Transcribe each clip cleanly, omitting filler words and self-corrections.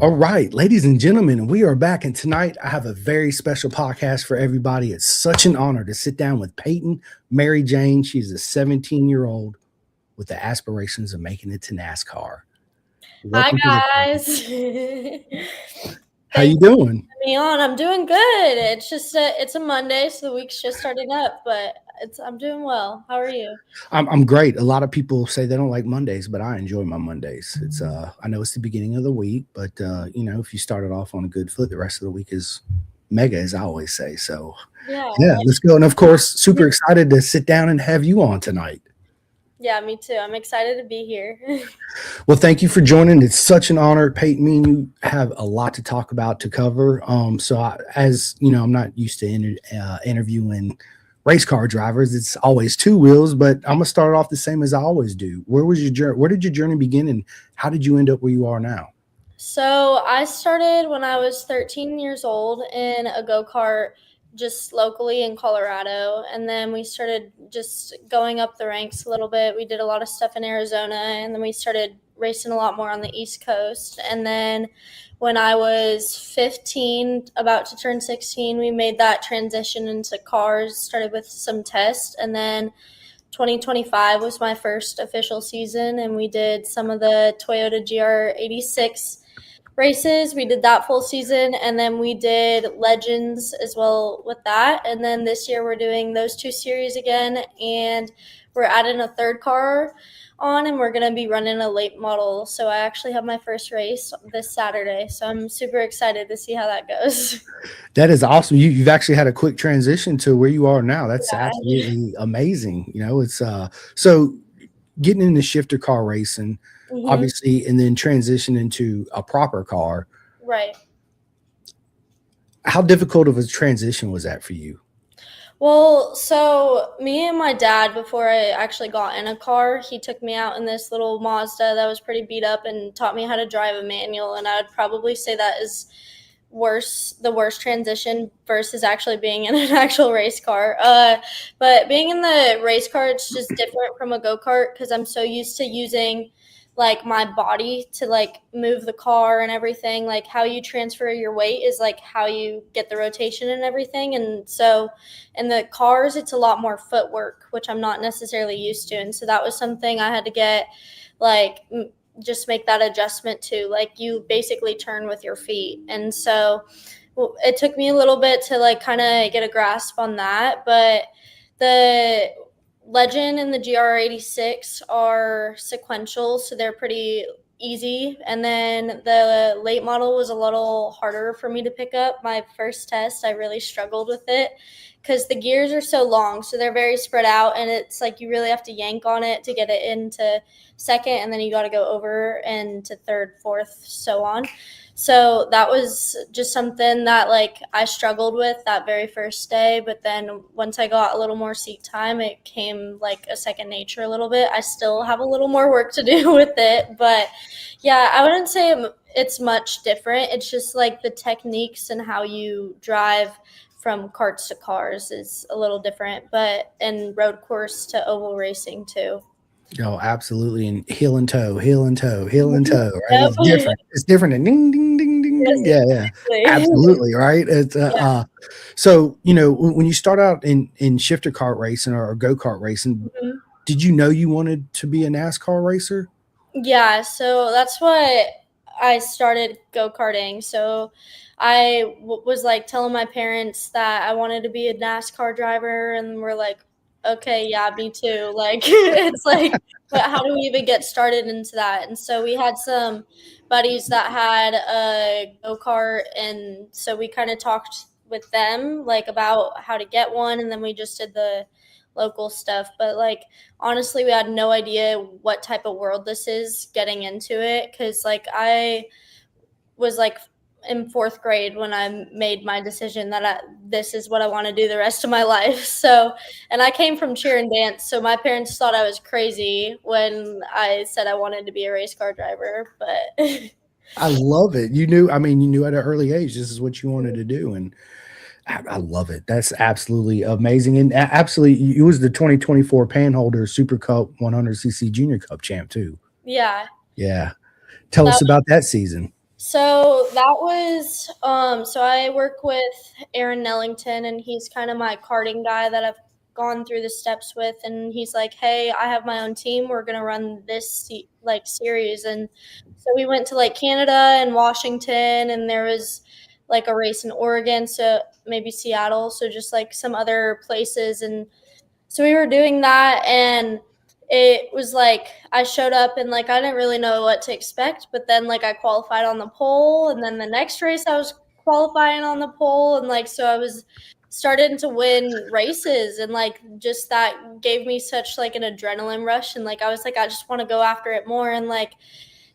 All right, ladies and gentlemen, we are back, and tonight I have a very special podcast for everybody. It's such an honor to sit down with Paityn Maryjane. She's a 17-year-old with the aspirations of making it to NASCAR. Hi Welcome to the guys. How you Thanks for doing? having me on. I'm doing good. It's a Monday, so the week's just starting up, but I'm doing well. How are you? I'm great. A lot of people say they don't like Mondays, but I enjoy my Mondays. It's I know it's the beginning of the week, but if you started off on a good foot, the rest of the week is mega, as I always say. So Yeah. yeah, let's go. And of course, super excited to sit down and have you on tonight. Yeah, me too. I'm excited to be here. Well, thank you for joining. It's such an honor. Paityn, me and you have a lot to talk about, to cover. As you know, I'm not used to interviewing race car drivers. It's always two wheels, but I'm gonna start off the same as I always do. Where was your journey? Where did your journey begin, and how did you end up where you are now? So I started when I was 13 years old in a go-kart just locally in Colorado. And then we started just going up the ranks a little bit. We did a lot of stuff in Arizona, and then we started racing a lot more on the East Coast. And then when I was 15, about to turn 16, we made that transition into cars, started with some tests, and then 2025 was my first official season, and we did some of the Toyota GR86 races. We did that full season, and then we did Legends as well with that. And then this year we're doing those two series again, and we're adding a third car on, and we're going to be running a late model. So I actually have my first race this Saturday, so I'm super excited to see how that goes. That is awesome. You've actually had a quick transition to where you are now. That's Yeah. absolutely amazing. It's so getting into shifter car racing, obviously, and then transition into a proper car. Right. How difficult of a transition was that for you? Well, so me and my dad, before I actually got in a car, he took me out in this little Mazda that was pretty beat up and taught me how to drive a manual. And I would probably say that is the worst transition versus actually being in an actual race car. But being in the race car, it's just different from a go-kart because I'm so used to using like my body to like move the car and everything. Like how you transfer your weight is like how you get the rotation and everything. And so in the cars, it's a lot more footwork, which I'm not necessarily used to. And so that was something I had to get like just make that adjustment to. Like you basically turn with your feet. And so it took me a little bit to like kind of get a grasp on that. But the Legend and the GR86 are sequential, so they're pretty easy. And then the late model was a little harder for me to pick up. My first test, I really struggled with it because the gears are so long, so they're very spread out, and it's like you really have to yank on it to get it into second, and then you got to go over and to third, fourth, so on. So that was just something that like I struggled with that very first day. But then once I got a little more seat time, it came like a second nature a little bit. I still have a little more work to do with it. But yeah, I wouldn't say it's much different. It's just like the techniques and how you drive from karts to cars is a little different, but in road course to oval racing too. Oh, absolutely. And heel and toe, heel and toe, heel and toe, right? Yep. It's different. It's different than ding, ding, ding, ding, Yes, ding. Yeah. exactly. Absolutely. Right. It's Yeah. so when you start out in shifter kart racing or go-kart racing, Mhm. did you know you wanted to be a NASCAR racer? Yeah, so that's what I started go-karting. So I was like telling my parents that I wanted to be a NASCAR driver, and we're like, okay, yeah, me too. Like, it's like, but how do we even get started into that? And so we had some buddies that had a go-kart, and so we kind of talked with them like about how to get one, and then we just did the local stuff. But like honestly, we had no idea what type of world this is getting into it, because like I was like in fourth grade when I made my decision that this is what I want to do the rest of my life. So, and I came from cheer and dance, so my parents thought I was crazy when I said I wanted to be a race car driver. But I love it. You knew at an early age this is what you wanted to do, and I love it. That's absolutely amazing, and absolutely, you was the 2024 Padholder Super Cup 100cc Junior Cup champ too. yeah. Yeah, tell us about that season. So that was so I work with Aaron Nellington, and he's kind of my karting guy that I've gone through the steps with, and he's like, "Hey, I have my own team. We're going to run this like series." And so we went to like Canada and Washington, and there was like a race in Oregon, so maybe Seattle, so just like some other places. And so we were doing that, and it was like I showed up and like I didn't really know what to expect, but then like I qualified on the pole, and then the next race I was qualifying on the pole, and like so I was starting to win races, and like just that gave me such like an adrenaline rush, and like I was like I just want to go after it more. And like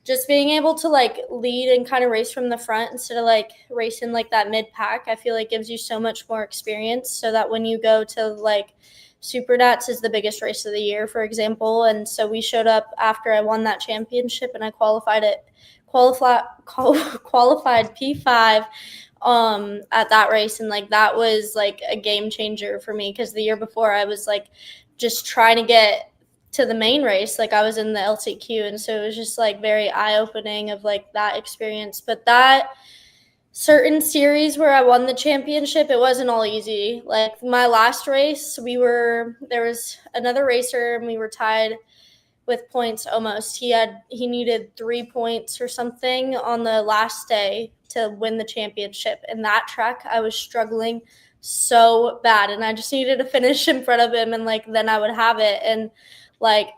just being able to like lead and kind of race from the front instead of like racing like that mid pack, I feel like gives you so much more experience, so that when you go to like Super Nats is the biggest race of the year, for example. And so we showed up after I won that championship, and I qualified P5 at that race. And like that was like a game changer for me, because the year before I was like just trying to get to the main race, like I was in the LCQ, and so it was just like very eye-opening of like that experience. But that certain series where I won the championship, it wasn't all easy. Like my last race, there was another racer, and we were tied with points almost. He needed 3 points or something on the last day to win the championship. And that track, I was struggling so bad, and I just needed to finish in front of him, and like then I would have it. And like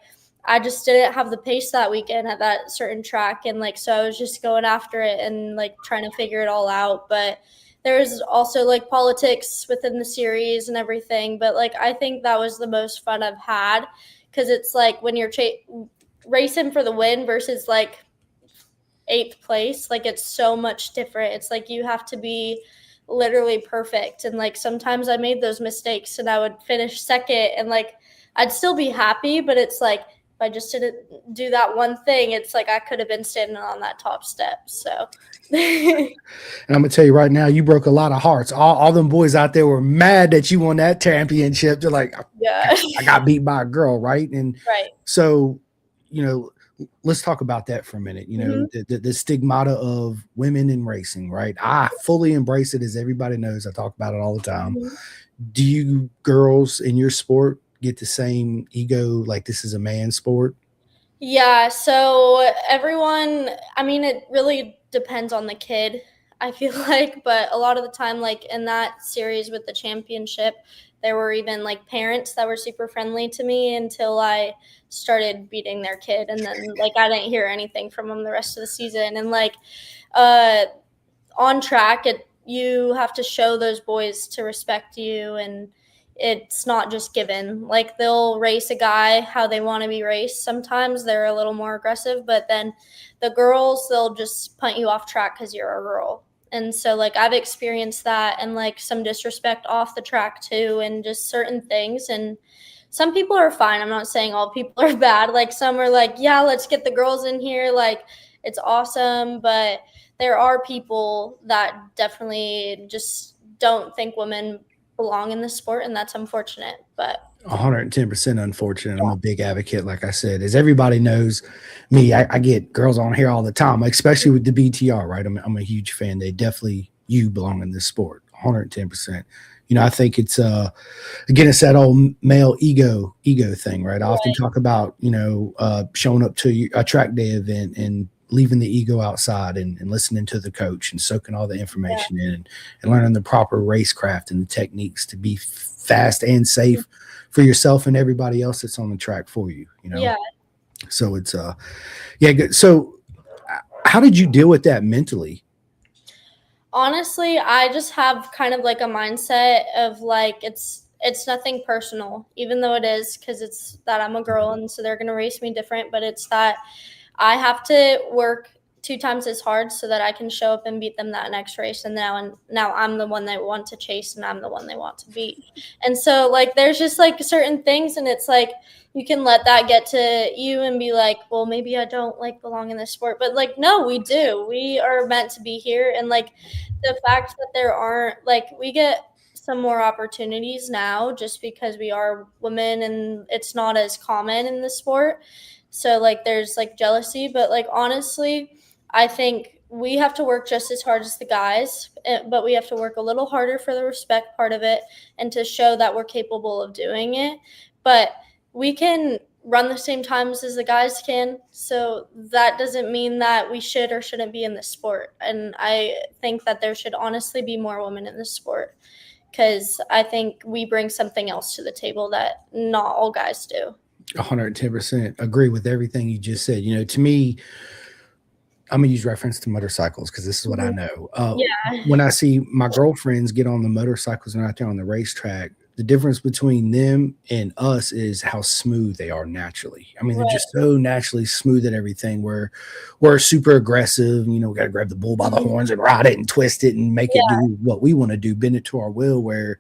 I just didn't have the pace that weekend at that certain track, and like so I was just going after it and like trying to figure it all out. But there's also like politics within the series and everything, but like I think that was the most fun I've had, because it's like when you're racing for the win versus like eighth place, like it's so much different. It's like you have to be literally perfect, and like sometimes I made those mistakes and I would finish second, and like I'd still be happy, but it's like if I just didn't do that one thing, it's like I could have been standing on that top step. So And I'm gonna tell you right now, you broke a lot of hearts. All them boys out there were mad that you won that championship. They're like, yeah. I got beat by a girl, right? And Right. so, you know, let's talk about that for a minute. Mm-hmm. The stigmata of women in racing, right? I fully embrace it, as everybody knows. I talk about it all the time. Mm-hmm. Do you girls in your sport get the same ego, like this is a man sport? Yeah, so everyone, I mean, it really depends on the kid, I feel like, but a lot of the time, like in that series with the championship, there were even like parents that were super friendly to me until I started beating their kid. And then, like, I didn't hear anything from them the rest of the season. And, like, uh, on track, you have to show those boys to respect you, and it's not just given. Like they'll race a guy how they want to be raced. Sometimes they're a little more aggressive, but then the girls, they'll just punt you off track because you're a girl. And so like I've experienced that, and like some disrespect off the track too, and just certain things. And some people are fine. I'm not saying all people are bad. Like some are like, yeah, let's get the girls in here. Like it's awesome. But there are people that definitely just don't think women belong in the sport, and that's unfortunate. But 110% unfortunate. I'm a big advocate, like I said, as everybody knows me. I get girls on here all the time, especially with the BTR, right? I'm a huge fan. They definitely, you belong in this sport, 110%. I think it's again, it's that old male ego thing, right? I often talk about showing up to a track day event and leaving the ego outside, and listening to the coach and soaking all the information in, and learning the proper racecraft and the techniques to be fast and safe for yourself and everybody else that's on the track for you. yeah. So it's yeah, good. So how did you deal with that mentally? Honestly, I just have kind of like a mindset of like it's nothing personal, even though it is, because it's that I'm a girl, and so they're gonna race me different. But it's that I have to work 2 times as hard so that I can show up and beat them that next race. And now I'm the one they want to chase, and I'm the one they want to beat. And so like there's just like certain things, and it's like you can let that get to you and be like, well, maybe I don't like belong in this sport. But like no, we do. We are meant to be here. And like the fact that there aren't, like, we get some more opportunities now just because we are women and it's not as common in the sport. So like there's like jealousy, but like honestly, I think we have to work just as hard as the guys, but we have to work a little harder for the respect part of it and to show that we're capable of doing it. But we can run the same times as the guys can. So that doesn't mean that we should or shouldn't be in the sport. And I think that there should honestly be more women in the sport because I think we bring something else to the table that not all guys do. 110% agree with everything you just said. To me, I'm gonna use reference to motorcycles because this is what I know. Yeah. When I see my girlfriends get on the motorcycles and out there on the racetrack, the difference between them and us is how smooth they are naturally. I mean, they're Right. just so naturally smooth at everything. Where we're super aggressive. Got to grab the bull by the horns and ride it and twist it and make it Yeah. do what we want to do, bend it to our will. Where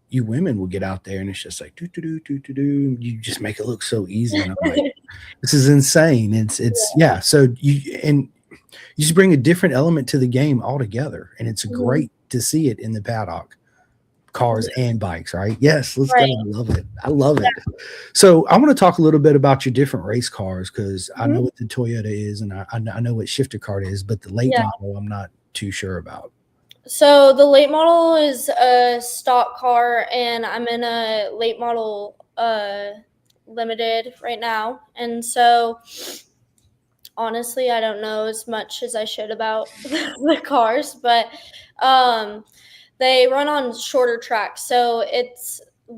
you women will get out there and it's just like do do do do do do. You just make it look so easy, and I'm like, this is insane. It's yeah. So you just bring a different element to the game altogether, and it's Mhm. great to see it in the paddock, cars and bikes. Right? Yes, let's go. Right. I love it. I love it. So I want to talk a little bit about your different race cars because I know Mhm. what the Toyota is, and I know what shifter cart is, but the late Yeah. model I'm not too sure about. So the late model is a stock car, and I'm in a late model limited right now. And so honestly, I don't know as much as I should about the cars, but um, they run on shorter tracks. So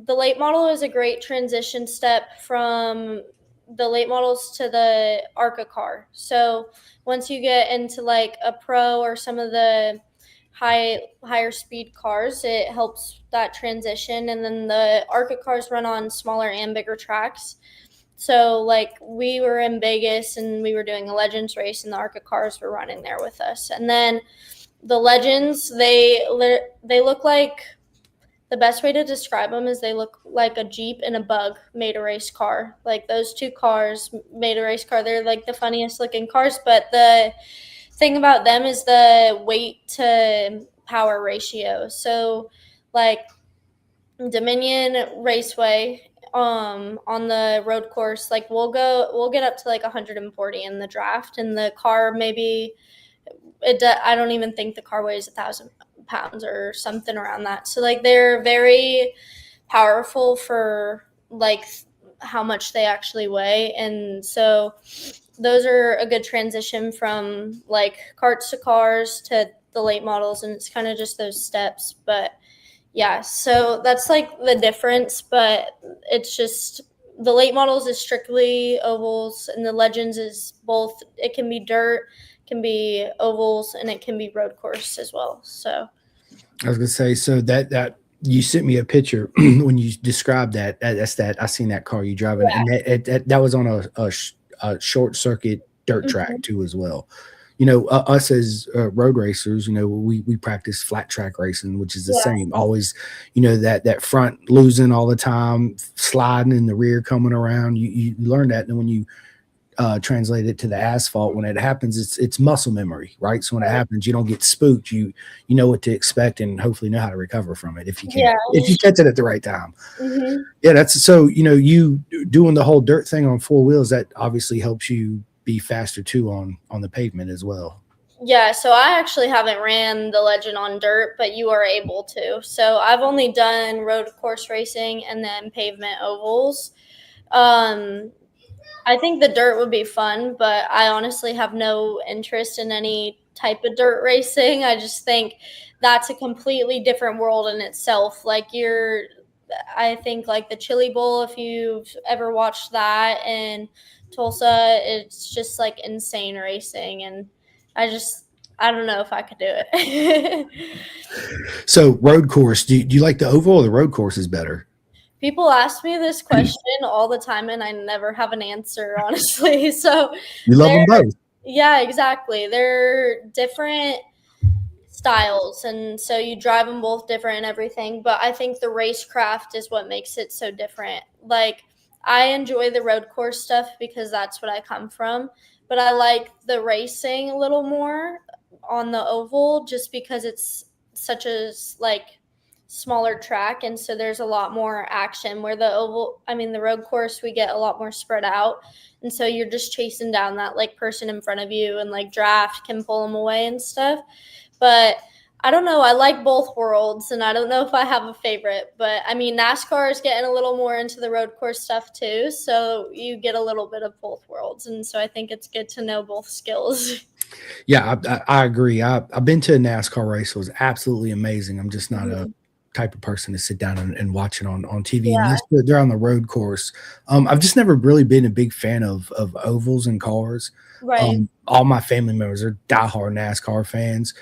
the late model is a great transition step from the late models to the ARCA car. So once you get into like a pro or some of the higher speed cars, it helps that transition. And then the ARCA cars run on smaller and bigger tracks. So like we were in Vegas and we were doing a Legends race, and the ARCA cars were running there with us. And then the Legends, they look like, the best way to describe them is they look like a Jeep and a Bug made a race car. Like those two cars made a race car. They're like the funniest looking cars, but the thing about them is the weight to power ratio. So like Dominion Raceway on the road course, like we'll get up to like 140 in the draft, and the car maybe I don't even think the car weighs 1,000 pounds or something around that. So like they're very powerful for like how much they actually weigh, and so those are a good transition from like carts to cars to the late models, and it's kind of just those steps. But yeah, so that's like the difference, but it's just the late models is strictly ovals, and the Legends is both. It can be dirt, can be ovals, and it can be road course as well. So I was gonna say, so that you sent me a picture when you described that's that I seen that car you driving, and that was on a short circuit dirt track mhm. too as well. Us as road racers, we practice flat track racing, which is the Yeah, same. Always, that front losing all the time, sliding, in the rear coming around. You learn that, and when you translate it to the asphalt, when it happens, it's muscle memory, right? So when it happens, you don't get spooked. You know what to expect, and hopefully know how to recover from it if you can, yeah, if you catch it at the right time. hmm Yeah, that's so. You doing the whole dirt thing on four wheels, that obviously helps you be faster too on the pavement as well. yeah. So I actually haven't ran the Legend on dirt, but you are able to. So I've only done road course racing and then pavement ovals. Um, I think the dirt would be fun, but I honestly have no interest in any type of dirt racing. I just think that's a completely different world in itself. I think like the Chili Bowl, if you've ever watched that in Tulsa, it's just like insane racing. And I don't know if I could do it. So road course, do you like the oval or the road course is better? People ask me this question all the time, and I never have an answer, honestly. So You love they're, them both. yeah, exactly. They're different styles, and so you drive them both different and everything. But I think the racecraft is what makes it so different. Like, I enjoy the road course stuff because that's what I come from, but I like the racing a little more on the oval just because it's such a like smaller track, and so there's a lot more action. Where the road course, we get a lot more spread out, and so you're just chasing down that like person in front of you, and like draft can pull them away and stuff. But I don't know. I like both worlds, and I don't know if I have a favorite. But I mean, NASCAR is getting a little more into the road course stuff too, so you get a little bit of both worlds, and so I think it's good to know both skills. Yeah, I agree. I've been to a NASCAR race. It was absolutely amazing. I'm just not a Mhm. type of person to sit down and watch it on TV Yeah, unless they're on the road course. I've just never really been a big fan of ovals and cars. right. All my family members are diehard NASCAR fans.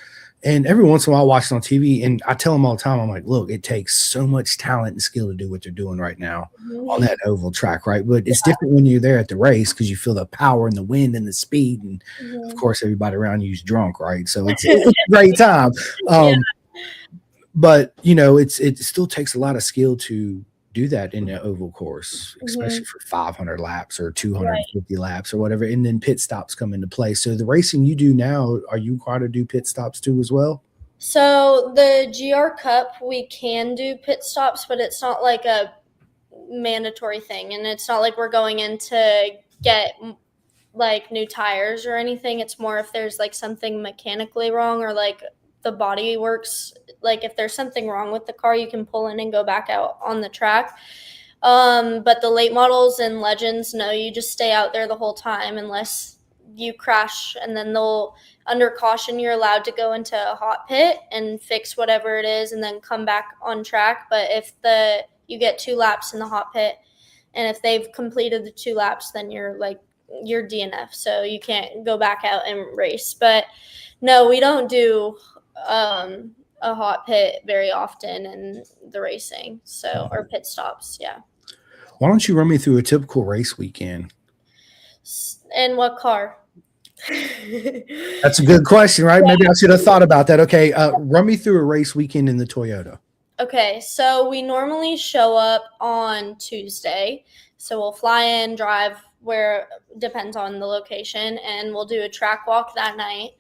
And every once in a while, I watch it on TV, and I tell them all the time, I'm like, look, it takes so much talent and skill to do what they're doing right now on Mhm. that oval track, right? But it's different when you're there at the race because you feel the power and the wind and the speed, and of Mhm. course, everybody around you is drunk, right? So it's a great time. Yeah. Um, but it still takes a lot of skill to do that in the oval course, Mhm. especially for 500 laps or Right. 250 laps or whatever. And then pit stops come into play. So the racing you do now, are you required to do pit stops too as well? So the GR Cup, we can do pit stops, but it's not like a mandatory thing, and it's not like we're going in to get like new tires or anything. It's more if there's like something mechanically wrong, or like the body works. Like if there's something wrong with the car, you can pull in and go back out on the track. But the late models and legends, no, you just stay out there the whole time unless you crash, and then they'll under caution you're allowed to go into a hot pit and fix whatever it is and then come back on track. But if the you get 2 laps in the hot pit, and if they've completed the 2 laps, then you're DNF, so you can't go back out and race. But no, we don't do a hot pit very often in the racing, so or pit stops, yeah. Why don't you run me through a typical race weekend? And what car? That's a good question, right? Maybe I should have thought about that. Okay, run me through a race weekend in the Toyota. Okay, so we normally show up on Tuesday. So we'll fly in, drive where depends on the location, and we'll do a track walk that night.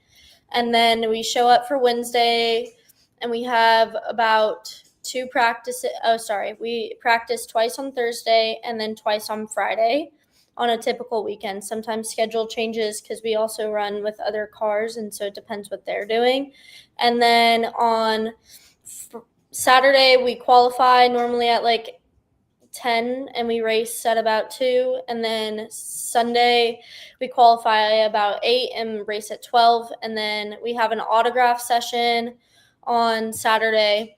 And then we show up for Wednesday, and we have about two practices. Oh, sorry. We practice twice on Thursday and then twice on Friday on a typical weekend. Sometimes schedule changes because we also run with other cars, and so it depends what they're doing. And then on Saturday, we qualify normally at like 10 and we race at about 2, and then Sunday we qualify about 8 and race at 12, and then we have an autograph session on Saturday,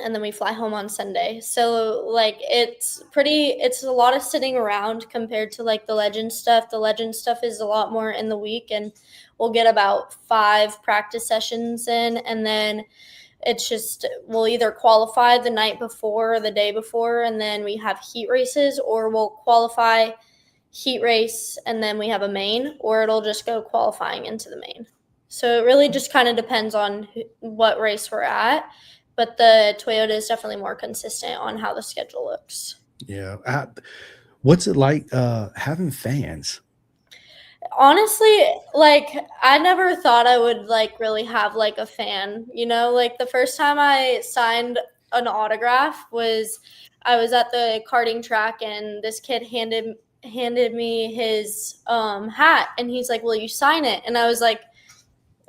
and then we fly home on Sunday. So like it's a lot of sitting around compared to like the legend stuff. The legend stuff is a lot more in the week, and we'll get about 5 practice sessions in, and then it's just we'll either qualify the night before or the day before, and then we have heat races, or we'll qualify, heat race, and then we have a main, or it'll just go qualifying into the main. So it really just kind of depends on what race we're at, but the Toyota is definitely more consistent on how the schedule looks. Yeah. What's it like having fans? Honestly, like I never thought I would like really have like a fan, like the first time I signed an autograph was I was at the karting track, and this kid handed me his hat, and he's like, "Will you sign it?" And I was like,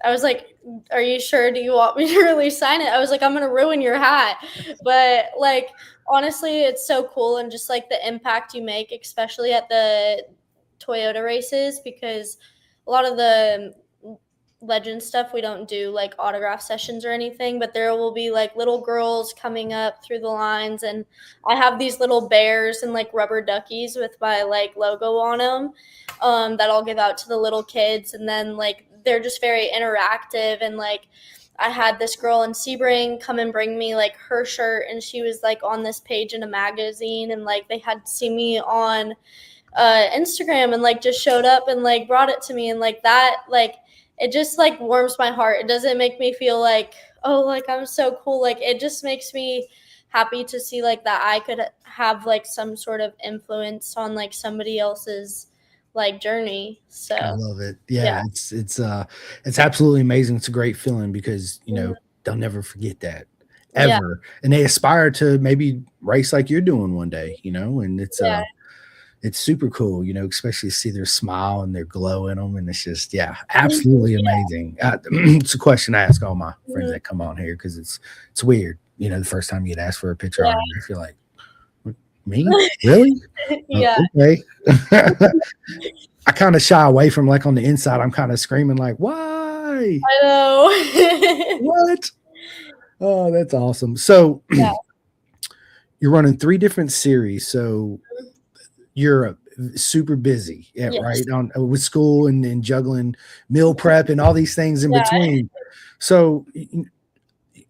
"Are you sure? Do you want me to really sign it?" I was like, "I'm gonna ruin your hat," but like honestly, it's so cool, and just like the impact you make, especially at the Toyota races, because a lot of the legend stuff we don't do like autograph sessions or anything, but there will be like little girls coming up through the lines, and I have these little bears and like rubber duckies with my like logo on them, that I'll give out to the little kids, and then like they're just very interactive, and like I had this girl in Sebring come and bring me like her shirt, and she was like on this page in a magazine, and like they had seen me on Instagram, and like just showed up and like brought it to me, and like that, like it just like warms my heart. It doesn't make me feel like, oh, like I'm so cool. Like it just makes me happy to see like that I could have like some sort of influence on like somebody else's like journey. I So love it. yeah. Yeah, it's absolutely amazing. It's a great feeling because Mhm. they'll never forget that. Yeah. ever, and they aspire to maybe race like you're doing one day, and Yeah. it's super cool, especially to see their smile and their glow in them, and it's just, yeah, absolutely amazing. It's a question I ask all my friends Mhm. that come on here because it's weird, the first time you get asked for a picture Yeah. autograph, you're like, "What, me, really? Yeah. Okay." I kind of shy away from, like, on the inside, I'm kind of screaming like, "Why? I know. What?" Oh, that's awesome. So Yeah. you're running 3 different series, so you're super busy, yeah, Yes. right? On with school and juggling meal prep and all these things in Yeah. between. So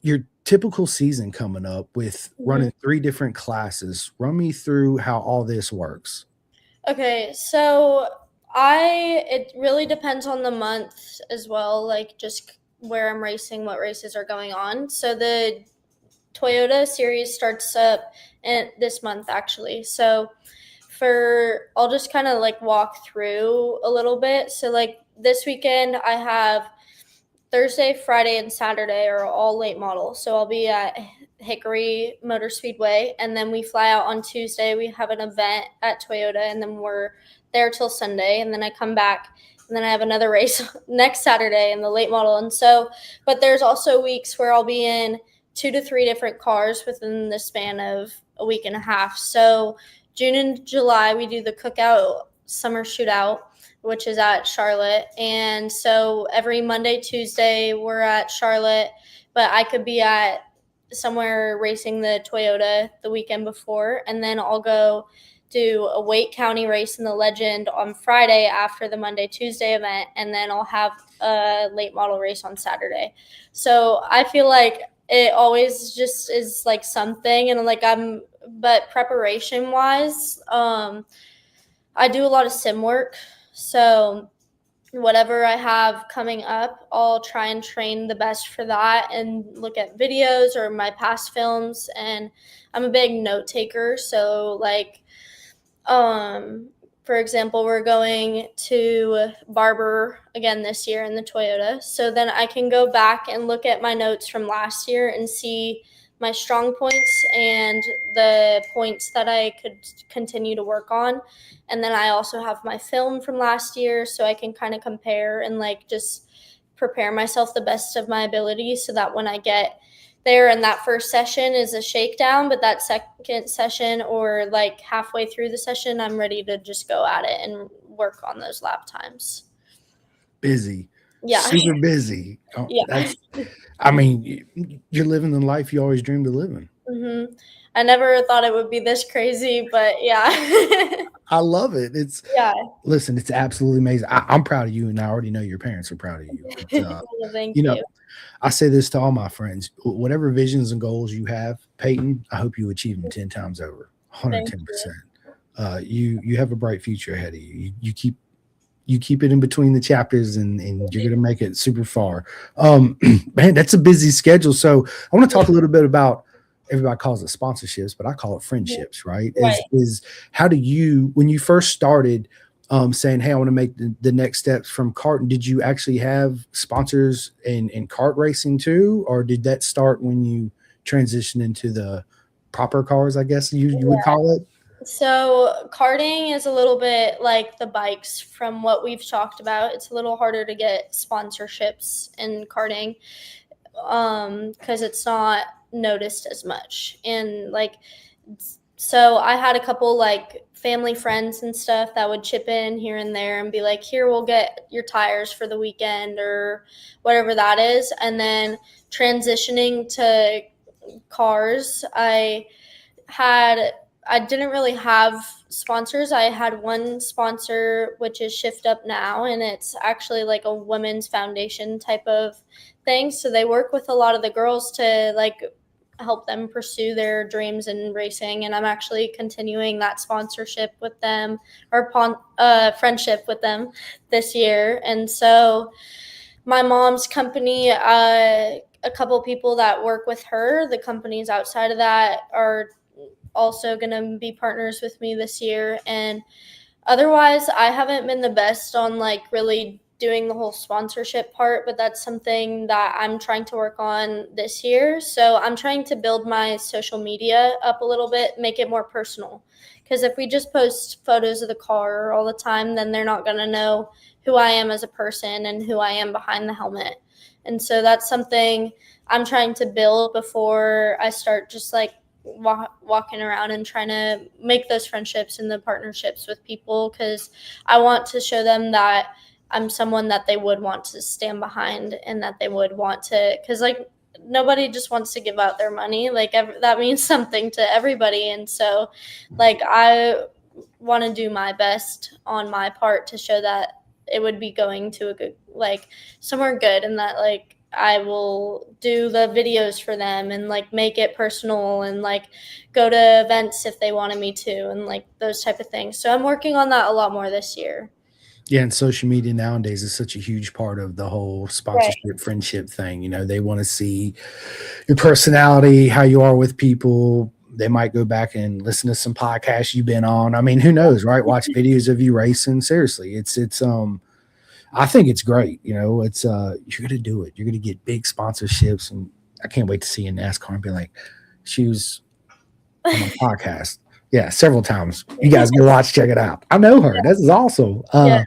your typical season coming up with Mhm. running 3 different classes, run me through how all this works. Okay, so it really depends on the month as well, like just where I'm racing, what races are going on. So the Toyota series starts up in this month actually. So I'll just kind of like walk through a little bit. So like this weekend I have Thursday, Friday, and Saturday are all late model. So I'll be at Hickory Motor Speedway, and then we fly out on Tuesday. We have an event at Toyota, and then we're there till Sunday, and then I come back, and then I have another race next Saturday in the late model. And so, but there's also weeks where I'll be in 2 to 3 different cars within the span of a week and a half. So June and July, we do the Cookout Summer Shootout, which is at Charlotte. And so every Monday, Tuesday, we're at Charlotte, but I could be at somewhere racing the Toyota the weekend before. And then I'll go do a Wake County race in the Legend on Friday after the Monday, Tuesday event. And then I'll have a late model race on Saturday. So I feel like it always just is like something. And like but preparation wise, I do a lot of sim work. So whatever I have coming up, I'll try and train the best for that and look at videos or my past films. And I'm a big note taker. So like, um, for example, we're going to Barber again this year in the Toyota. So then I can go back and look at my notes from last year and see my strong points and the points that I could continue to work on. And then I also have my film from last year, so I can kind of compare and like just prepare myself the best of my ability so that when I get there and that first session is a shakedown, but that second session or like halfway through the session, I'm ready to just go at it and work on those lap times. Busy, Yeah. super busy. Oh, Yeah. I mean, you're living the life you always dreamed of living. I never thought it would be this crazy, but yeah. I love it. Yeah. Listen, it's absolutely amazing. I'm proud of you, and I already know your parents are proud of you. Well, thank You know, you. I say this to all my friends: whatever visions and goals you have, Paityn, I hope you achieve them 10 times over, Thank you. 110%. You have a bright future ahead of you. You keep it in between the chapters, and you're gonna make it super far. Man, that's a busy schedule. So I want to talk a little bit about, everybody calls it sponsorships, but I call it friendships, right? Right. Is how do you, when you first started, saying, "Hey, I want to make the next steps from karting," did you actually have sponsors in kart racing too, or did that start when you transitioned into the proper cars, I guess you would call it? So karting is a little bit like the bikes from what we've talked about. It's a little harder to get sponsorships in karting because it's not noticed as much. And like, so I had a couple like family friends and stuff that would chip in here and there and be like, here, we'll get your tires for the weekend or whatever that is. And then transitioning to cars, had I didn't really have sponsors. I had one sponsor, which is Shift Up Now, and it's actually like a women's foundation type of thing. So they work with a lot of the girls to like help them pursue their dreams in racing. And I'm actually continuing that sponsorship with them or friendship with them this year. And so my mom's company, a couple people that work with her, the companies outside of that are also going to be partners with me this year. And otherwise, I haven't been the best on like really doing the whole sponsorship part, but that's something that I'm trying to work on this year. So I'm trying to build my social media up a little bit, make it more personal. Because if we just post photos of the car all the time, then they're not going to know who I am as a person and who I am behind the helmet. And so that's something I'm trying to build before I start just like walking around and trying to make those friendships and the partnerships with people, because I want to show them that I'm someone that they would want to stand behind and that they would want to, because like nobody just wants to give out their money. Like that means something to everybody. And so like I want to do my best on my part to show that it would be going to a good, like somewhere good, and that like I will do the videos for them and like make it personal and like go to events if they wanted me to and like those type of things. So I'm working on that a lot more this year. Yeah, and social media nowadays is such a huge part of the whole Right. sponsorship friendship thing. You know, they want to see your personality, how you are with people. They might go back and listen to some podcasts you've been on. I mean, who knows, right? Watch videos of you racing. Seriously, it's I think it's great. You know, it's you're gonna do it. You're gonna get big sponsorships, and I can't wait to see you in NASCAR and be like, she was on my podcast. Yeah, several times. You guys go watch, check it out. I know her. This is awesome. Yeah.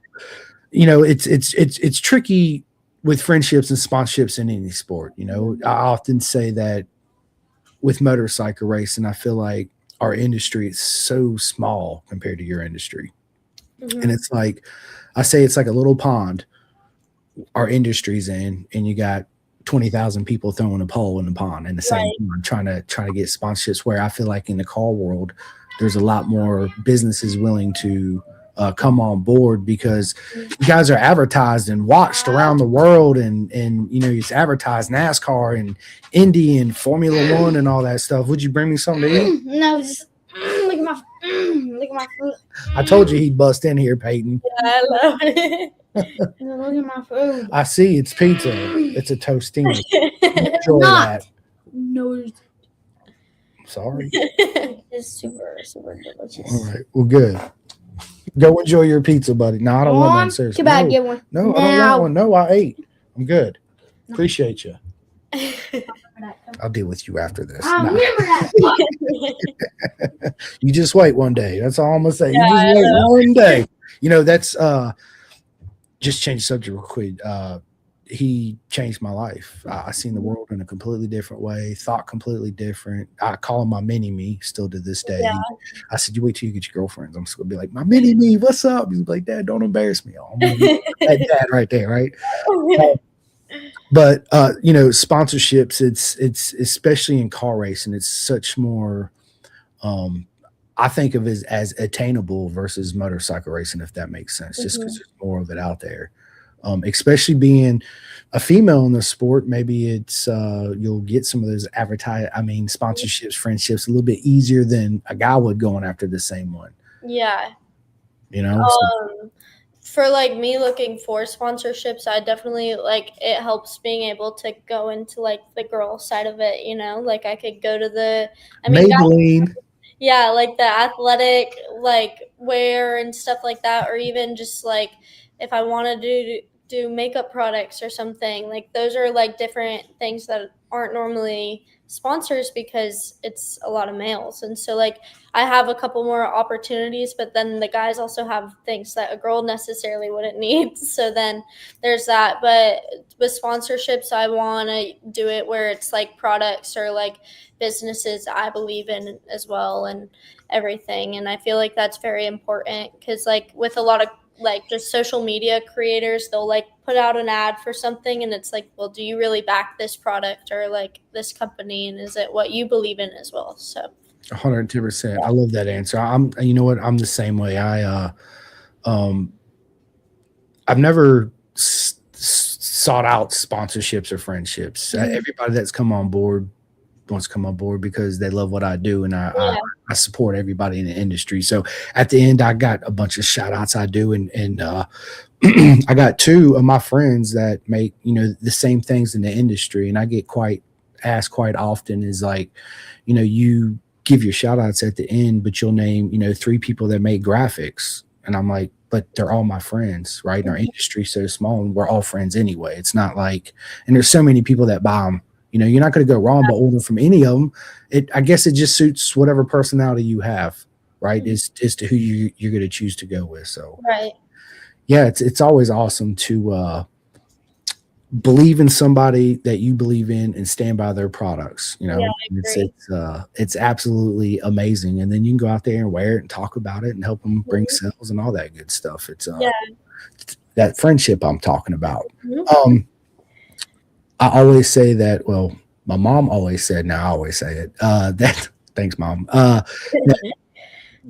You know, it's tricky with friendships and sponsorships in any sport. You know, I often say that with motorcycle racing, I feel like our industry is so small compared to your industry. And it's like, I say it's like a little pond our industry's in, and you got 20,000 people throwing a pole in the pond in the same Right. time, trying to get sponsorships. Where I feel like in the car world, there's a lot more businesses willing to come on board, because you guys are advertised and watched around the world, and you know, it's advertised NASCAR and Indy and Formula One and all that stuff. Would you bring me something to eat? No, just look at my food. I told you he'd bust in here, Paityn. Yeah, I love it. No, look at my food. I see it's pizza. It's a tostini. Enjoy not. that. No, Sorry. it's super, super delicious. All right. Well, good. Go enjoy your pizza, buddy. No, I don't want none. Seriously. Too bad, No, get one. no, I don't want one. No, I ate. I'm good. Appreciate you. I'll deal with you after this. I Nah. remember that. You just wait one day. That's all I'm gonna say. Yeah, You I just wait know. one day. You know, that's just change the subject real quick. He changed my life. I seen the world in a completely different way, thought completely different. I call him my mini me still to this day. Yeah. I said, you wait till you get your girlfriends. I'm just gonna be like, my mini me, what's up? He's like, Dad, don't embarrass me. I'm gonna be that dad right there, right? But you know, sponsorships, it's especially in car racing, it's such more I think of it as attainable versus motorcycle racing, if that makes sense, just because there's more of it out there. Especially being a female in the sport, maybe it's you'll get some of those sponsorships, friendships a little bit easier than a guy would going after the same one. Yeah. You know, For like me looking for sponsorships, I definitely like it helps being able to go into like the girl side of it, you know, like I could go to the, I mean, Maybelline. yeah, like the athletic like wear and stuff like that, or even just like if I want to do makeup products or something, like those are like different things that aren't normally sponsors because it's a lot of males. And so like I have a couple more opportunities, but then the guys also have things that a girl necessarily wouldn't need. So then there's that. But with sponsorships, I want to do it where it's like products or like businesses I believe in as well and everything. And I feel like that's very important because like with a lot of like just social media creators, they'll like put out an ad for something and it's like, well, do you really back this product or like this company, and is it what you believe in as well? So 110%. I love that answer. You know what? I'm the same way. I've never sought out sponsorships or friendships. Everybody that's come on board wants to come on board because they love what I do, and I support everybody in the industry. So at the end, I got a bunch of shout outs I do, and I got two of my friends that make, you know, the same things in the industry, and I get asked quite often is like, you know, you give your shout outs at the end, but you'll name, you know, 3 people that make graphics. And I'm like, but they're all my friends, right? And our industry's so small, and we're all friends anyway. It's not like, and there's so many people that buy them. You know, you're not going to go wrong by ordering from any of them. I guess it just suits whatever personality you have, right? As to who you're going to choose to go with. So, Right. yeah, it's always awesome to believe in somebody that you believe in and stand by their products. You know, Yeah, I agree. it's absolutely amazing. And then you can go out there and wear it and talk about it and help them bring Mhm. sales and all that good stuff. It's Yeah. that friendship I'm talking about. Mhm. I always say that, well, my mom always said, now I always say it, that thanks, Mom. That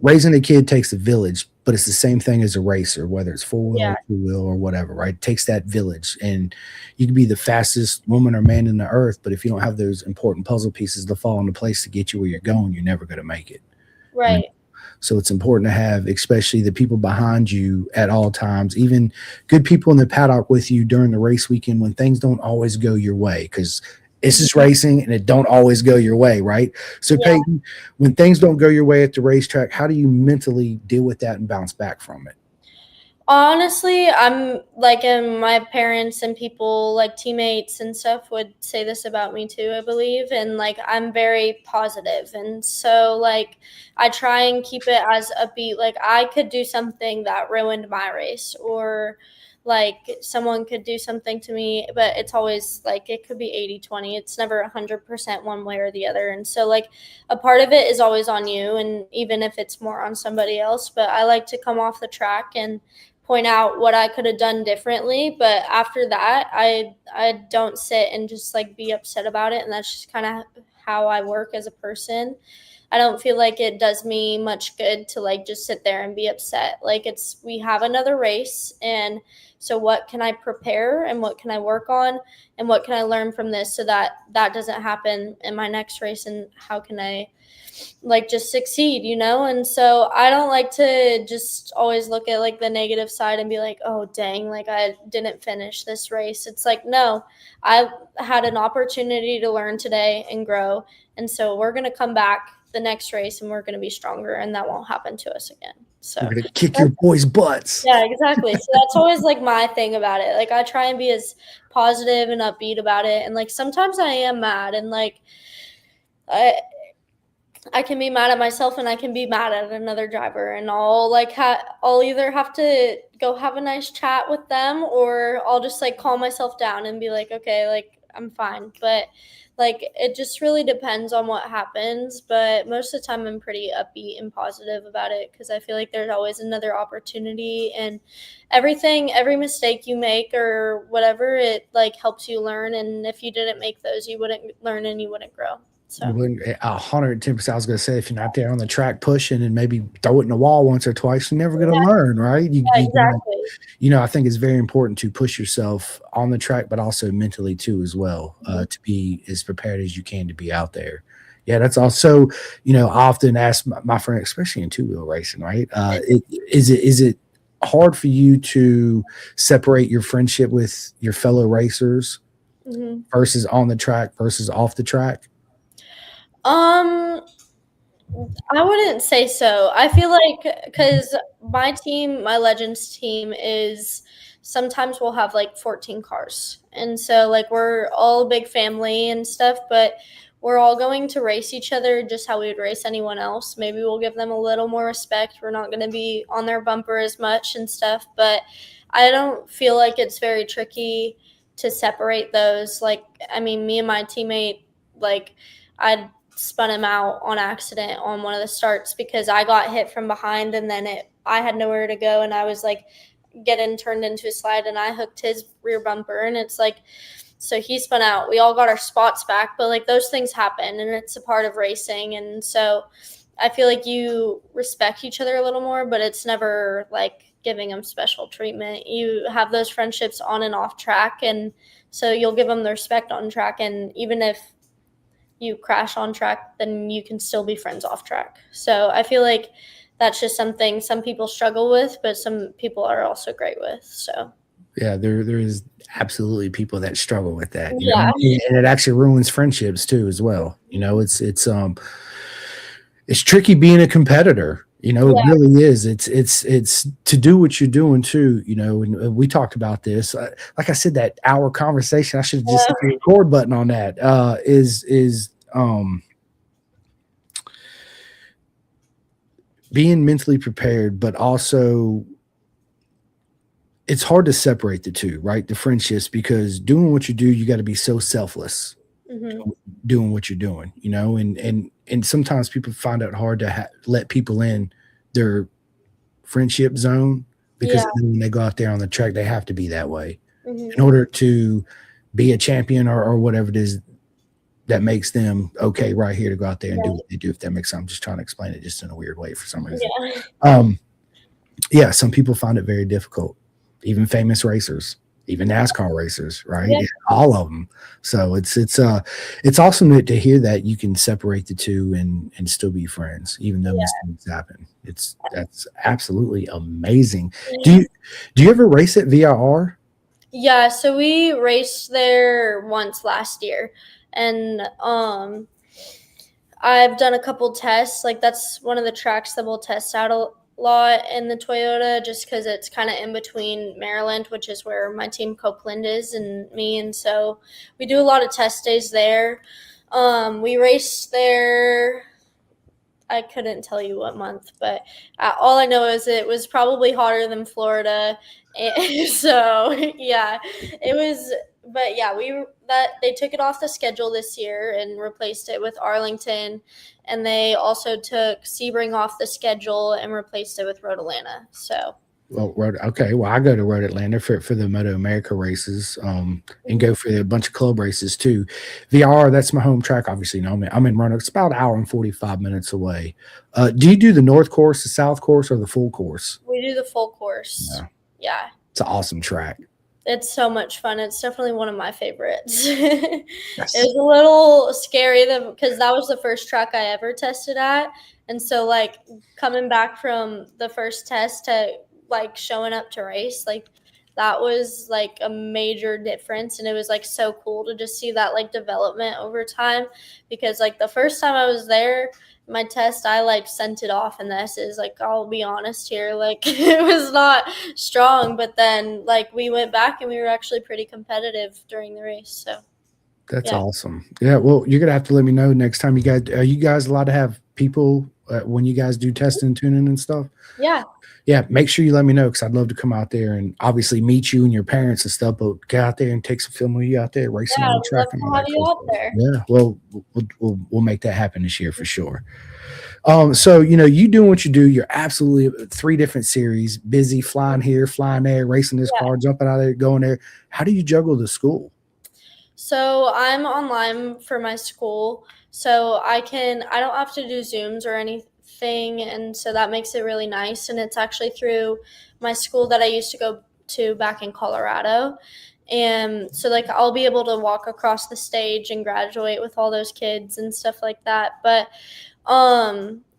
raising a kid takes a village, but it's the same thing as a racer, whether it's four wheel Yeah. or two wheel or whatever, right? It takes that village, and you can be the fastest woman or man in the earth, but if you don't have those important puzzle pieces to fall into place to get you where you're going, you're never going to make it. Right. So it's important to have, especially the people behind you at all times, even good people in the paddock with you during the race weekend when things don't always go your way, because it's just racing and it don't always go your way, right? So Yeah. Paityn, when things don't go your way at the racetrack, how do you mentally deal with that and bounce back from it? Honestly, I'm like, and my parents and people like teammates and stuff would say this about me too, I believe. And like, I'm very positive. And so, like, I try and keep it as upbeat. Like, I could do something that ruined my race, or like someone could do something to me, but it's always like it could be 80-20. It's never 100% one way or the other. And so, like, a part of it is always on you, and even if it's more on somebody else. But I like to come off the track and point out what I could have done differently. But after that, I don't sit and just like be upset about it. And that's just kind of how I work as a person. I don't feel like it does me much good to like just sit there and be upset. Like, we have another race, and so what can I prepare and what can I work on and what can I learn from this so that that doesn't happen in my next race, and how can I like just succeed, you know? And so I don't like to just always look at like the negative side and be like, oh dang, like I didn't finish this race. It's like, no, I had an opportunity to learn today and grow, and so we're going to come back the next race and we're going to be stronger, and that won't happen to us again. So We're gonna kick your boys' butts. yeah, exactly. So that's always like my thing about it. Like, I try and be as positive and upbeat about it, and like sometimes I am mad, and like I can be mad at myself and I can be mad at another driver, and I'll like I'll either have to go have a nice chat with them, or I'll just like calm myself down and be like, okay, like I'm fine. But like it just really depends on what happens. But most of the time I'm pretty upbeat and positive about it, because I feel like there's always another opportunity, and every mistake you make or whatever, it like helps you learn. And if you didn't make those, you wouldn't learn and you wouldn't grow. So. You wouldn't 110%. I was going to say, if you're not there on the track pushing and maybe throw it in the wall once or twice, you're never going to learn, right? Exactly. You know, I think it's very important to push yourself on the track, but also mentally too, as well, to be as prepared as you can to be out there. Yeah, that's also, you know, I often ask my friend, especially in two-wheel racing, right? Is it hard for you to separate your friendship with your fellow racers versus on the track versus off the track? I wouldn't say so. I feel like, because my team, my Legends team, is sometimes we'll have like 14 cars. And so like we're all a big family and stuff, but we're all going to race each other just how we would race anyone else. Maybe we'll give them a little more respect. We're not going to be on their bumper as much and stuff, but I don't feel like it's very tricky to separate those. Like, I mean, me and my teammate, like, I spun him out on accident on one of the starts because I got hit from behind, and then I had nowhere to go, and I was like getting turned into a slide, and I hooked his rear bumper, and it's like, so he spun out. We all got our spots back, but like those things happen, and it's a part of racing. And so I feel like you respect each other a little more, but it's never like giving them special treatment. You have those friendships on and off track, and so you'll give them the respect on track, and even if you crash on track, then you can still be friends off track. So I feel like that's just something some people struggle with, but some people are also great with. So yeah, there is absolutely people that struggle with that, you yeah. know, and it actually ruins friendships too as well. You know, it's tricky being a competitor. You know, it really is. It's to do what you're doing too. You know, and we talked about this. Like I said, that hour conversation. I should have just hit the record button on that. Is being mentally prepared, but also it's hard to separate the two, right? The friendships, because doing what you do, you got to be so selfless doing what you're doing, you know, and sometimes people find it hard to let people in their friendship zone because when they go out there on the track, they have to be that way in order to be a champion or whatever it is that makes them okay right here to go out there and do what they do. If that makes sense, I'm just trying to explain it just in a weird way for some reason. Some people find it very difficult, even famous racers, even NASCAR racers, right? Yeah. All of them. So it's awesome to hear that you can separate the two and still be friends, even though mistakes happen. That's absolutely amazing. Do you ever race at VIR? Yeah, so we raced there once last year, and I've done a couple tests. Like, that's one of the tracks that we'll test out a lot in the Toyota, just because it's kind of in between Maryland, which is where my team Copeland is, and me, and so we do a lot of test days there. We raced there, I couldn't tell you what month, but all I know is it was probably hotter than Florida, and so it was. But yeah, they took it off the schedule this year and replaced it with Arlington, and they also took Sebring off the schedule and replaced it with Road Atlanta. So. Well, I go to Road Atlanta for the Moto America races, and go for a bunch of club races too. VR, that's my home track. Obviously, you know, I'm in Roanoke. It's about an hour and 45 minutes away. Do you do the North course, the South course, or the full course? We do the full course. Yeah. It's an awesome track. It's so much fun. It's definitely one of my favorites. It was a little scary because that was the first track I ever tested at. And so, like, coming back from the first test to, like, showing up to race, like, that was, like, a major difference. And it was, like, so cool to just see that, like, development over time. Because, like, the first time I was there, my test, I, like, sent it off in the S's. Like, I'll be honest here, like, it was not strong. But then, like, we went back and we were actually pretty competitive during the race. So that's awesome. Yeah, well, you're gonna have to let me know next time are you guys allowed to have people when you guys do testing and tuning and stuff? Yeah, make sure you let me know, because I'd love to come out there and obviously meet you and your parents and stuff, but get out there and take some film of you out there racing on the track. Yeah, well, we'll make that happen this year for sure. So, you know, you doing what you do, you're absolutely 3 different series, busy, flying here, flying there, racing this car, jumping out of there, going there. How do you juggle the school? So I'm online for my school, so I don't have to do Zooms or anything, and so that makes it really nice. And it's actually through my school that I used to go to back in Colorado. And so, like, I'll be able to walk across the stage and graduate with all those kids and stuff like that. But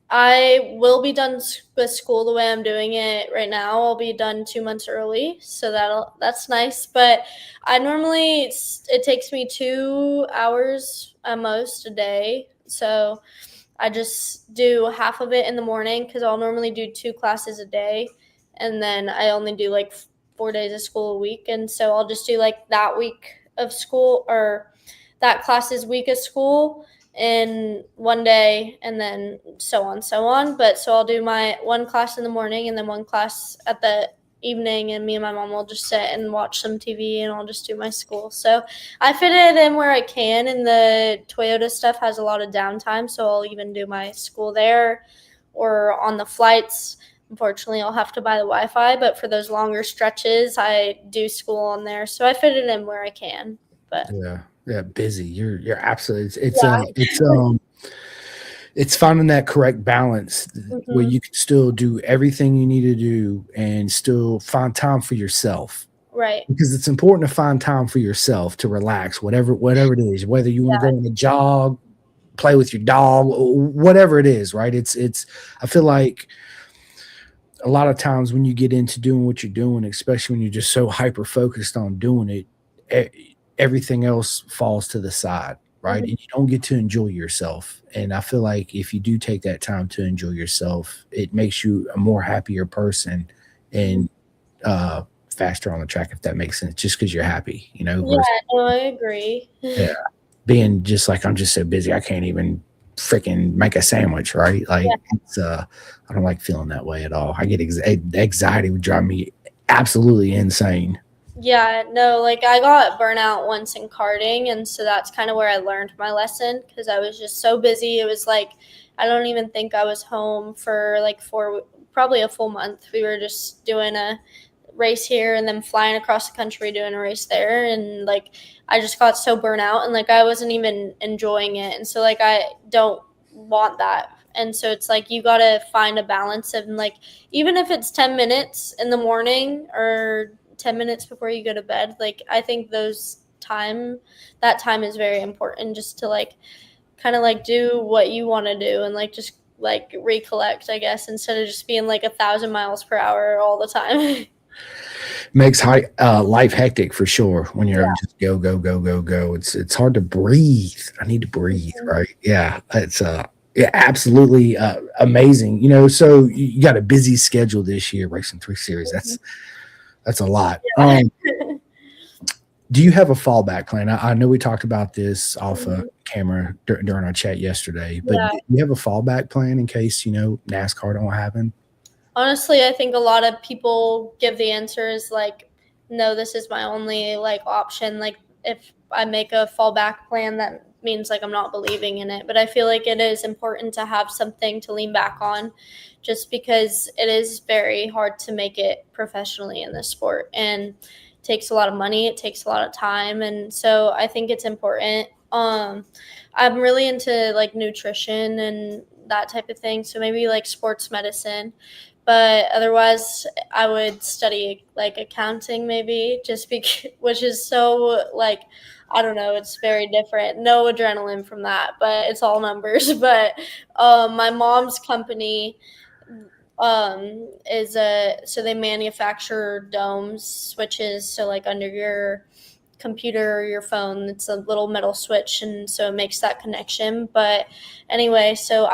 I will be done with school the way I'm doing it right now. I'll be done 2 months early, so that's nice. But it takes me 2 hours at most a day. So I just do half of it in the morning, because I'll normally do 2 classes a day, and then I only do like 4 days of school a week. And so I'll just do like that week of school, or that class's week of school in one day, and then so on. But so I'll do my 1 class in the morning and then 1 class at the evening, and me and my mom will just sit and watch some TV, and I'll just do my school. So I fit it in where I can, and the Toyota stuff has a lot of downtime, so I'll even do my school there or on the flights. Unfortunately, I'll have to buy the Wi-Fi, but for those longer stretches, I do school on there. So I fit it in where I can. But yeah, busy. You're absolutely. It's finding that correct balance where you can still do everything you need to do and still find time for yourself. Right. Because it's important to find time for yourself to relax, whatever it is, whether you want to go on a jog, play with your dog, whatever it is, right? I feel like a lot of times when you get into doing what you're doing, especially when you're just so hyper focused on doing it, everything else falls to the side, right? And you don't get to enjoy yourself. And I feel like if you do take that time to enjoy yourself, it makes you a more happier person and faster on the track, if that makes sense, just because you're happy, Yeah, no, I agree. yeah, being just like, I'm just so busy, I can't even freaking make a sandwich, right? Like, it's, I don't like feeling that way at all. I get anxiety would drive me absolutely insane. Yeah, no, like I got burnout once in karting, and so that's kind of where I learned my lesson because I was just so busy. It was like I don't even think I was home for like probably a full month. We were just doing a race here and then flying across the country doing a race there, and like I just got so burnt out and like I wasn't even enjoying it, and so like I don't want that. And so it's like you got to find a balance of like even if it's 10 minutes in the morning or 10 minutes before you go to bed, like I think that time is very important just to like kind of like do what you want to do and like just like recollect, I guess, instead of just being like 1,000 miles per hour all the time. Makes life hectic for sure when you're just go go go go go. It's hard to breathe. I need to breathe, right? Yeah, it's yeah, absolutely amazing. So you got a busy schedule this year, racing 3 series. That's a lot. Do you have a fallback plan? I know we talked about this off camera during our chat yesterday, but do you have a fallback plan in case NASCAR don't happen? Honestly, I think a lot of people give the answers like, no, this is my only like option. Like if I make a fallback plan, that means like I'm not believing in it. But I feel like it is important to have something to lean back on just because it is very hard to make it professionally in this sport. And it takes a lot of money. It takes a lot of time. And so I think it's important. I'm really into like nutrition and that type of thing. So maybe like sports medicine. But otherwise, I would study like accounting maybe just because, which is so like, I don't know, it's very different. No adrenaline from that, but it's all numbers. But my mom's company so they manufacture domes, switches. So like under your computer or your phone, it's a little metal switch, and so it makes that connection. But anyway, so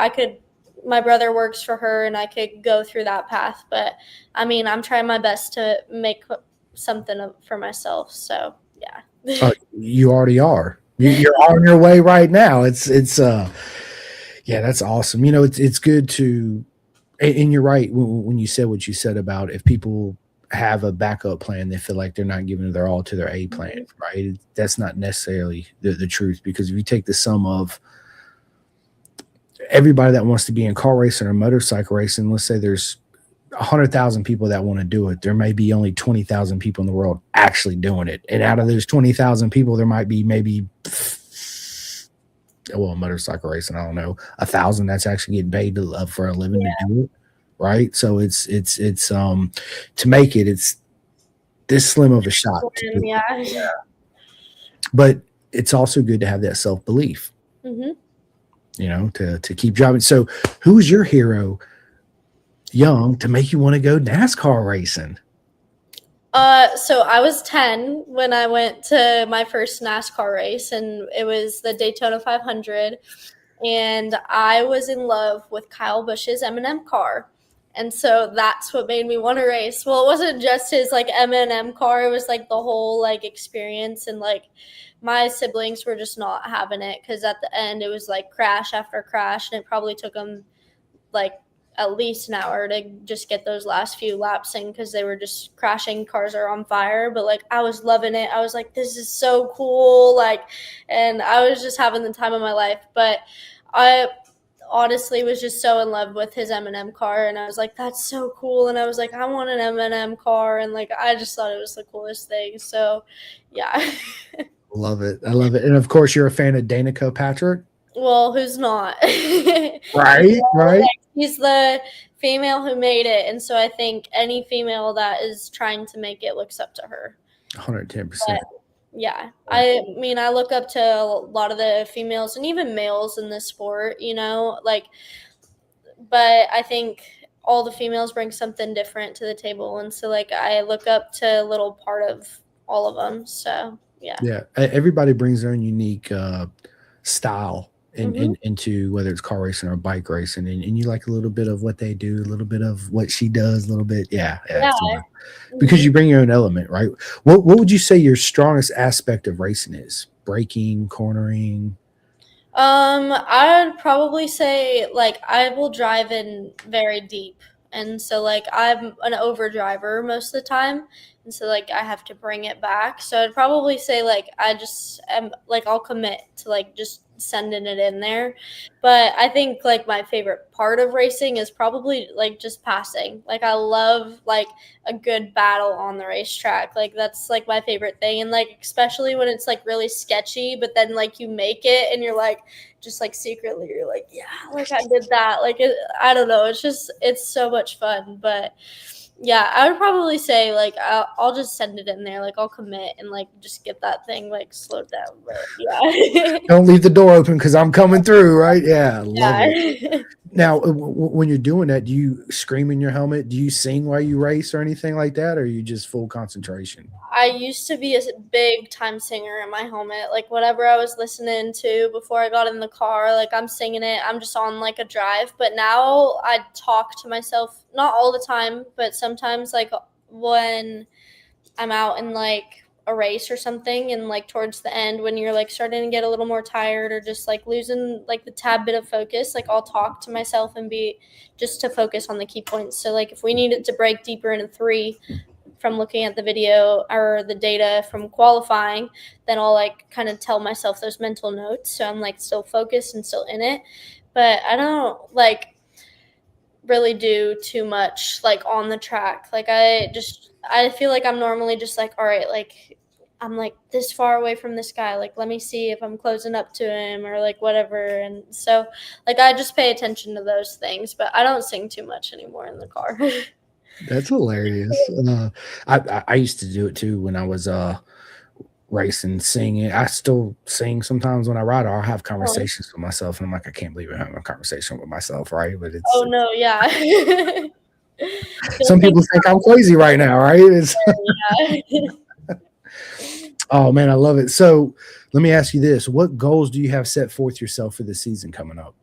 my brother works for her and I could go through that path. But I mean, I'm trying my best to make something for myself. So yeah. You already are. You're on your way right now. It's yeah, that's awesome. It's good to, and you're right when you said what you said about if people have a backup plan, they feel like they're not giving their all to their A plan, right? That's not necessarily the truth, because if you take the sum of everybody that wants to be in car racing or motorcycle racing, let's say there's 100,000 people that want to do it. There may be only 20,000 people in the world actually doing it. And out of those 20,000 people, there might be maybe, well, motorcycle racing, I don't know, 1,000 that's actually getting paid for a living to do it. Right. So it's to make it's this slim of a shot. Yeah. But it's also good to have that self-belief. To keep driving. So who's your hero young to make you want to go NASCAR racing? So I was 10 when I went to my first NASCAR race, and it was the Daytona 500. And I was in love with Kyle Busch's M&M car. And so that's what made me want to race. Well, it wasn't just his like M&M car. It was like the whole like experience. And like my siblings were just not having it because at the end it was like crash after crash. And it probably took them like at least an hour to just get those last few laps in because they were just crashing. Cars are on fire. But like I was loving it. I was like, this is so cool. Like, and I was just having the time of my life. But I honestly was just so in love with his M&M car, and I was like, that's so cool. And I was like, I want an M&M car, and like I just thought it was the coolest thing. So yeah. Love it. I love it. And of course you're a fan of Danica Patrick. Well, who's not? Right. Like, he's the female who made it, and so I think any female that is trying to make it looks up to her. 110%. Yeah, I mean, I look up to a lot of the females and even males in this sport, like, but I think all the females bring something different to the table. And so, like, I look up to a little part of all of them. So, yeah. Yeah. Everybody brings their own unique style Mhm. into whether it's car racing or bike racing, and you like a little bit of what they do, a little bit of what she does, a little bit, yeah, Yeah. it's a lot. Because Mhm. you bring your own element, right? What would you say your strongest aspect of racing is? Braking, cornering. I would probably say like I will drive in very deep. And so like I'm an overdriver most of the time. And so like I have to bring it back. So I'd probably say like I just am like I'll commit to like just sending it in there. But I think like my favorite part of racing is probably like just passing. Like I love like a good battle on the racetrack. Like that's like my favorite thing. And like especially when it's like really sketchy, but then like you make it and you're like just like secretly you're like, yeah, like I did that. Like I don't know, it's so much fun. But yeah, I would probably say like I'll just send it in there. Like I'll commit and like just get that thing like slowed down. But yeah. Don't leave the door open because I'm coming through, right? Yeah, love it. Yeah. Now, when you're doing that, do you scream in your helmet? Do you sing while you race or anything like that, or are you just full concentration? I used to be a big time singer in my helmet. Like whatever I was listening to before I got in the car, like I'm singing it. I'm just on like a drive. But now I talk to myself, not all the time, but sometimes like when I'm out in like a race or something and like towards the end when you're like starting to get a little more tired or just like losing like the tad bit of focus, like I'll talk to myself and be just to focus on the key points. So like if we needed to break deeper into 3 from looking at the video or the data from qualifying, then I'll like kind of tell myself those mental notes. So I'm like still focused and still in it. But I don't like really do too much like on the track. Like I feel like I'm normally just like, all right, like I'm like this far away from this guy. Like let me see if I'm closing up to him or like whatever. And so like I just pay attention to those things, but I don't sing too much anymore in the car. That's hilarious. I used to do it too when I was racing, singing. I still sing sometimes when I ride, or I'll have Oh, conversations with myself, and I'm like, I can't believe I'm having a conversation with myself, right? But oh no, yeah. Feels some like people think I'm crazy right now, right? It's yeah. oh man, I love it. So let me ask you this: what goals do you have set forth yourself for the season coming up?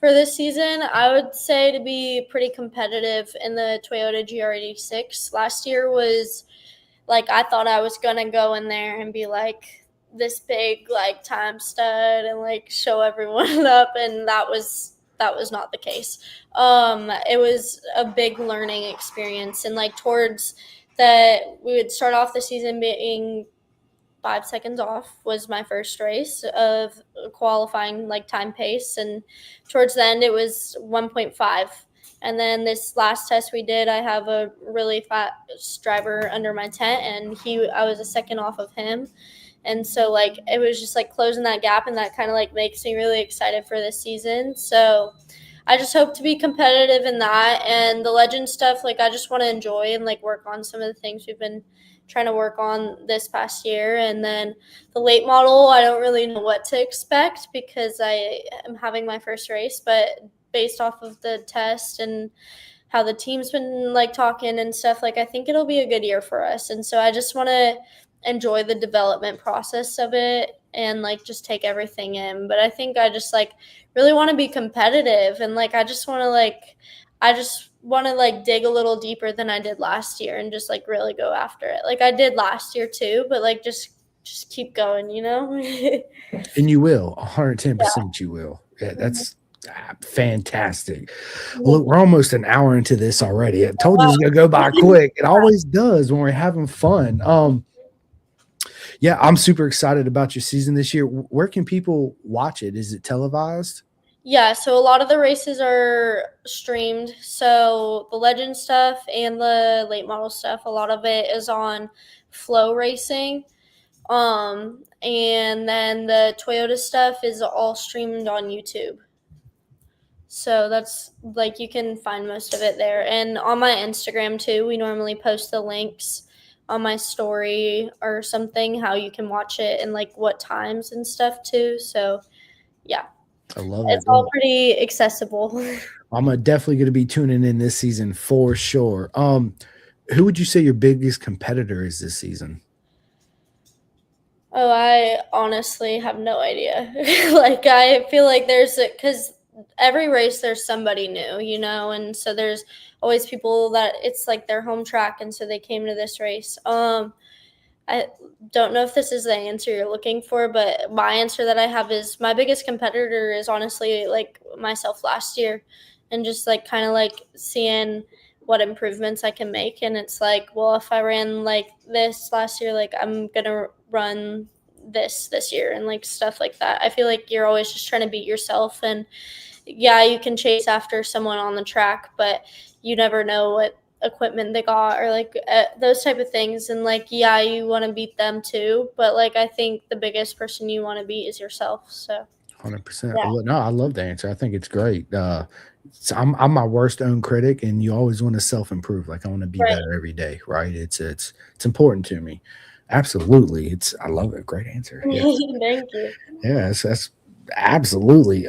For this season, I would say to be pretty competitive in the Toyota GR86. Last year was like I thought I was gonna go in there and be like this big like time stud and like show everyone up, and that was not the case. It was a big learning experience, and like towards that we would start off the season being 5 seconds off was my first race of qualifying like time pace, and towards the end it was 1.5. And then this last test we did, I have a really fast driver under my tent, and I was a second off of him. And so like it was just like closing that gap, and that kind of like makes me really excited for this season. So I just hope to be competitive in that, and the legend stuff, like I just want to enjoy and like work on some of the things we've been trying to work on this past year. And then the late model, I don't really know what to expect because I am having my first race, but based off of the test and how the team's been like talking and stuff, like I think it'll be a good year for us. And so I just want to enjoy the development process of it and like just take everything in. But I think I just like really want to be competitive, and like I just want to like dig a little deeper than I did last year and just like really go after it. Like I did last year too, but like just keep going, you know? And you will, 110% Yeah. you will. Yeah, that's fantastic. Well, look, Mhm. we're almost an hour into this already. I told you Wow. it's gonna go by quick. It always does when we're having fun. Yeah, I'm super excited about your season this year. Where can people watch it? Is it televised? Yeah, so a lot of the races are streamed. So the legend stuff and the late model stuff, a lot of it is on Flow Racing. And then the Toyota stuff is all streamed on YouTube. So that's like you can find most of it there. And on my Instagram too, we normally post the links on my story or something, how you can watch it and like what times and stuff too. So yeah, I love it's it. all pretty accessible. I'm definitely going to be tuning in this season for sure. Who would you say your biggest competitor is this season? Oh, I honestly have no idea. Like, I feel like because every race there's somebody new, and so there's always people that it's like their home track, and so they came to this race. I don't know if this is the answer you're looking for, but my answer that I have is my biggest competitor is honestly like myself last year, and just like kind of like seeing what improvements I can make. And it's like, well, if I ran like this last year, like I'm gonna run this year, and like stuff like that. I feel like you're always just trying to beat yourself, and yeah, you can chase after someone on the track, but you never know what equipment they got or like those type of things. And like, yeah, you want to beat them too, but like I think the biggest person you want to beat is yourself. So 100%. yeah, No, I love the answer. I think it's great. So I'm my worst own critic, and you always want to self improve. Like I want to be right. better every day, right? It's important to me. Absolutely. I love it. Great answer. Yes. Thank you. Yes, that's absolutely.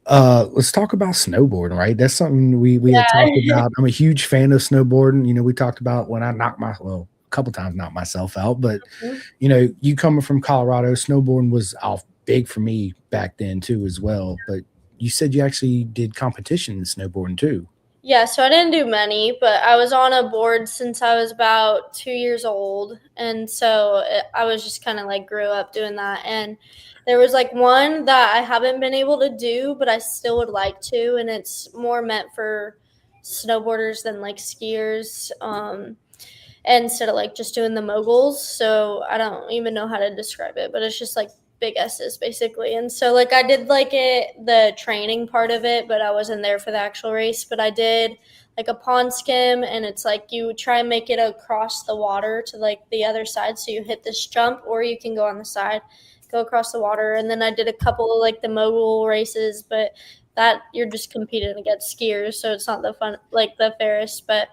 Let's talk about snowboarding, right? That's something we had talked Yeah. about. I'm a huge fan of snowboarding. We talked about when I a couple times knocked myself out, but you coming from Colorado, snowboarding was off big for me back then too as well. But you said you actually did competition in snowboarding too. Yeah, so I didn't do many, but I was on a board since I was about 2 years old. And so I was just kind of like grew up doing that. And there was like one that I haven't been able to do, but I still would like to. And it's more meant for snowboarders than like skiers. Instead of like just doing the moguls. So I don't even know how to describe it, but it's just like big S's basically. And so like I did like the training part of it, but I wasn't there for the actual race. But I did like a pond skim, and it's like you try and make it across the water to like the other side. So you hit this jump, or you can go on the side, go across the water. And then I did a couple of like the mogul races, but that you're just competing against skiers, so it's not the fun like the fairest. But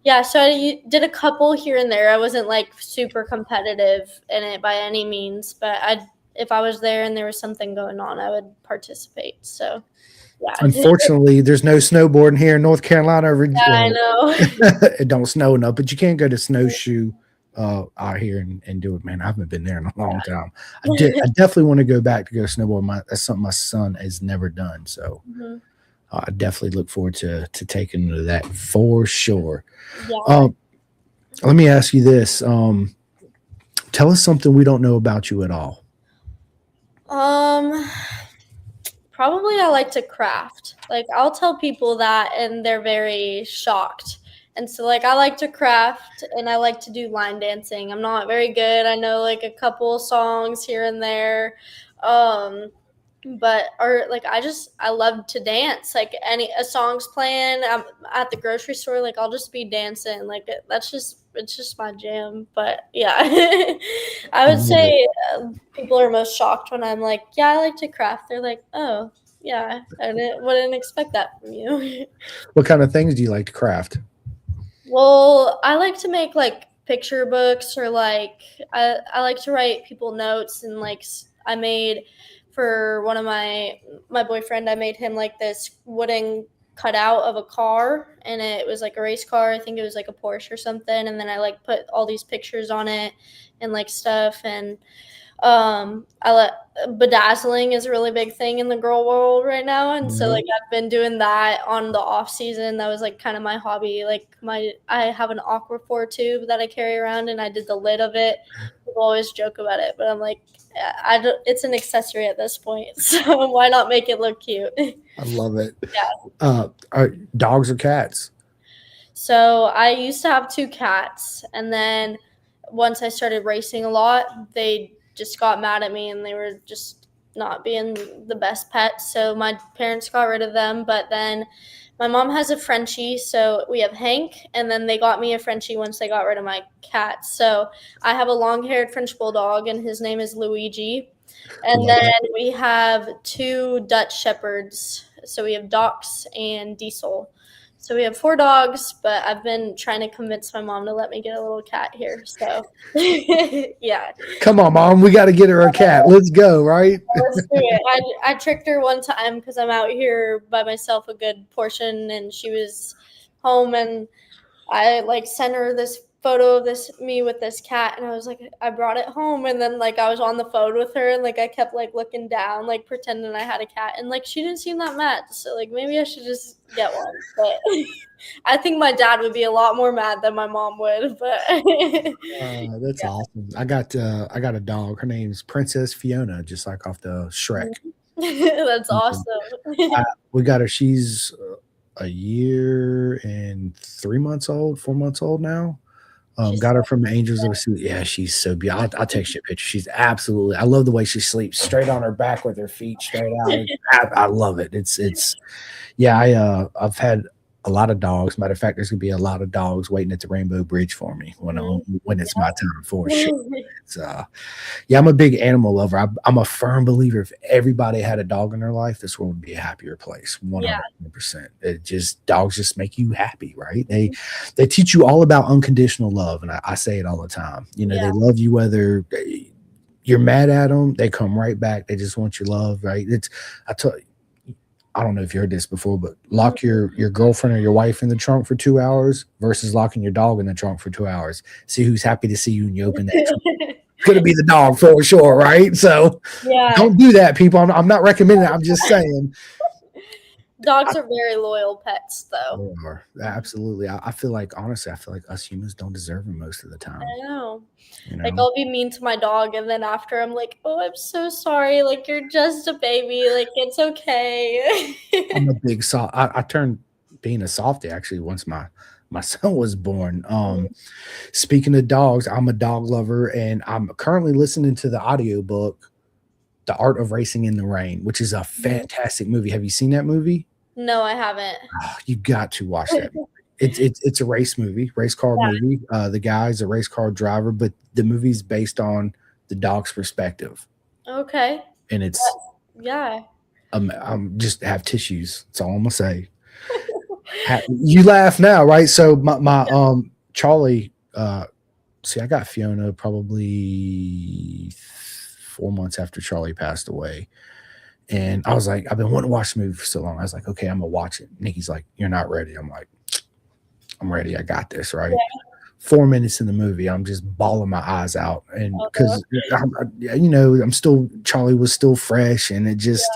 yeah, so I did a couple here and there. I wasn't like super competitive in it by any means, but if I was there and there was something going on, I would participate. So yeah, Unfortunately, there's no snowboarding here in North Carolina. yeah, I know. It don't snow enough, but you can't go to snowshoe out here and do it, man. I haven't been there in a long time. I definitely want to go back to go snowboard. That's something my son has never done. So Mhm. I definitely look forward to taking to that for sure. Yeah. Let me ask you this. Tell us something we don't know about you at all. Um, Probably I like to craft. Like I'll tell people that and they're very shocked. And so like I like to craft and I like to do line dancing. I'm not very good. I know like a couple songs here and there. Um but or like I love to dance. Like a song's playing, I'm at the grocery store, like I'll just be dancing. Like it's just my jam. But yeah. I I would love it. say people are most shocked when I'm like, yeah, I like to craft. They're like, oh, yeah, wouldn't expect that from you. What kind of things do you like to craft? Well, I like to make like picture books, or like I like to write people notes. And like I made for one of my boyfriend, I made him like this wooden cutout of a car, and it was like a race car. I think it was like a Porsche or something. And then I like put all these pictures on it and like stuff. And I let bedazzling is a really big thing in the girl world right now, and so Yeah. like I've been doing that on the off season. That was like kind of my hobby. Like I have an aquaphor tube that I carry around, and I did the lid of it. People always joke about it, but I'm like, I don't, it's an accessory at this point, so why not make it look cute? I love it. Yeah. Dogs or cats? So I used to have two cats, and then once I started racing a lot, they just got mad at me, and they were just not being the best pets. So my parents got rid of them. But then my mom has a Frenchie, so we have Hank, and then they got me a Frenchie once they got rid of my cats. So I have a long-haired French bulldog, and his name is Luigi. And Love then it. we have two Dutch Shepherds. So we have Dox and Diesel. So we have four dogs, but I've been trying to convince my mom to let me get a little cat here. So yeah, Come on, mom. We got to get her a cat. Let's go, right? let's do it. I tricked her one time because I'm out here by myself a good portion, and she was home, and I like sent her this photo of me with this cat, and I was like, I brought it home, and then like I was on the phone with her, and like I kept like looking down, like pretending I had a cat, and like she didn't seem that mad. So like maybe I should just get one. But I think my dad would be a lot more mad than my mom would. But That's awesome. I got a dog. Her name's Princess Fiona, just like off the Shrek. That's awesome. We got her. She's a year and 3 months old, 4 months old now. Got her from the Angels of Sea. Yeah, she's so beautiful. I'll text you a picture. She's absolutely. I love the way she sleeps, straight on her back with her feet straight out. I love it. It's. Yeah, I've had a lot of dogs. Matter of fact, there's gonna be a lot of dogs waiting at the Rainbow Bridge for me when it's my time for sure. It's yeah, I'm a big animal lover. I'm a firm believer. If everybody had a dog in their life, this world would be a happier place. 100%. Dogs just make you happy, right? They teach you all about unconditional love, and I say it all the time. You know, they love you whether you're mad at them. They come right back. They just want your love, right? I don't know if you heard this before, but lock your girlfriend or your wife in the trunk for 2 hours versus locking your dog in the trunk for 2 hours. See who's happy to see you when you open that trunk. It's going to be the dog for sure, right? So don't do that, people. I'm not recommending it. I'm just saying. Dogs are very loyal pets, though. They are. Absolutely. I feel like, honestly, us humans don't deserve them most of the time. I know. Like, I'll be mean to my dog, and then after I'm like, oh, I'm so sorry. Like, you're just a baby. Like, it's okay. I'm a big soft. I turned being a softie, actually, once my son was born. Speaking of dogs, I'm a dog lover, and I'm currently listening to the audiobook, The Art of Racing in the Rain, which is a fantastic movie. Have you seen that movie? No, I haven't. Oh, you got to watch that movie. It's a race car movie. The guy's a race car driver, but the movie's based on the dog's perspective. Okay. And it's I'm just have tissues. That's all I'm gonna say. You laugh now, right? So my Charlie, see, I got Fiona probably 4 months after Charlie passed away. And I was like, I've been wanting to watch the movie for so long. I was like, okay, I'm gonna watch it. Nikki's like, you're not ready. I'm like, I'm ready. I got this, right? 4 minutes in the movie, I'm just bawling my eyes out. And because Charlie was still fresh, and it just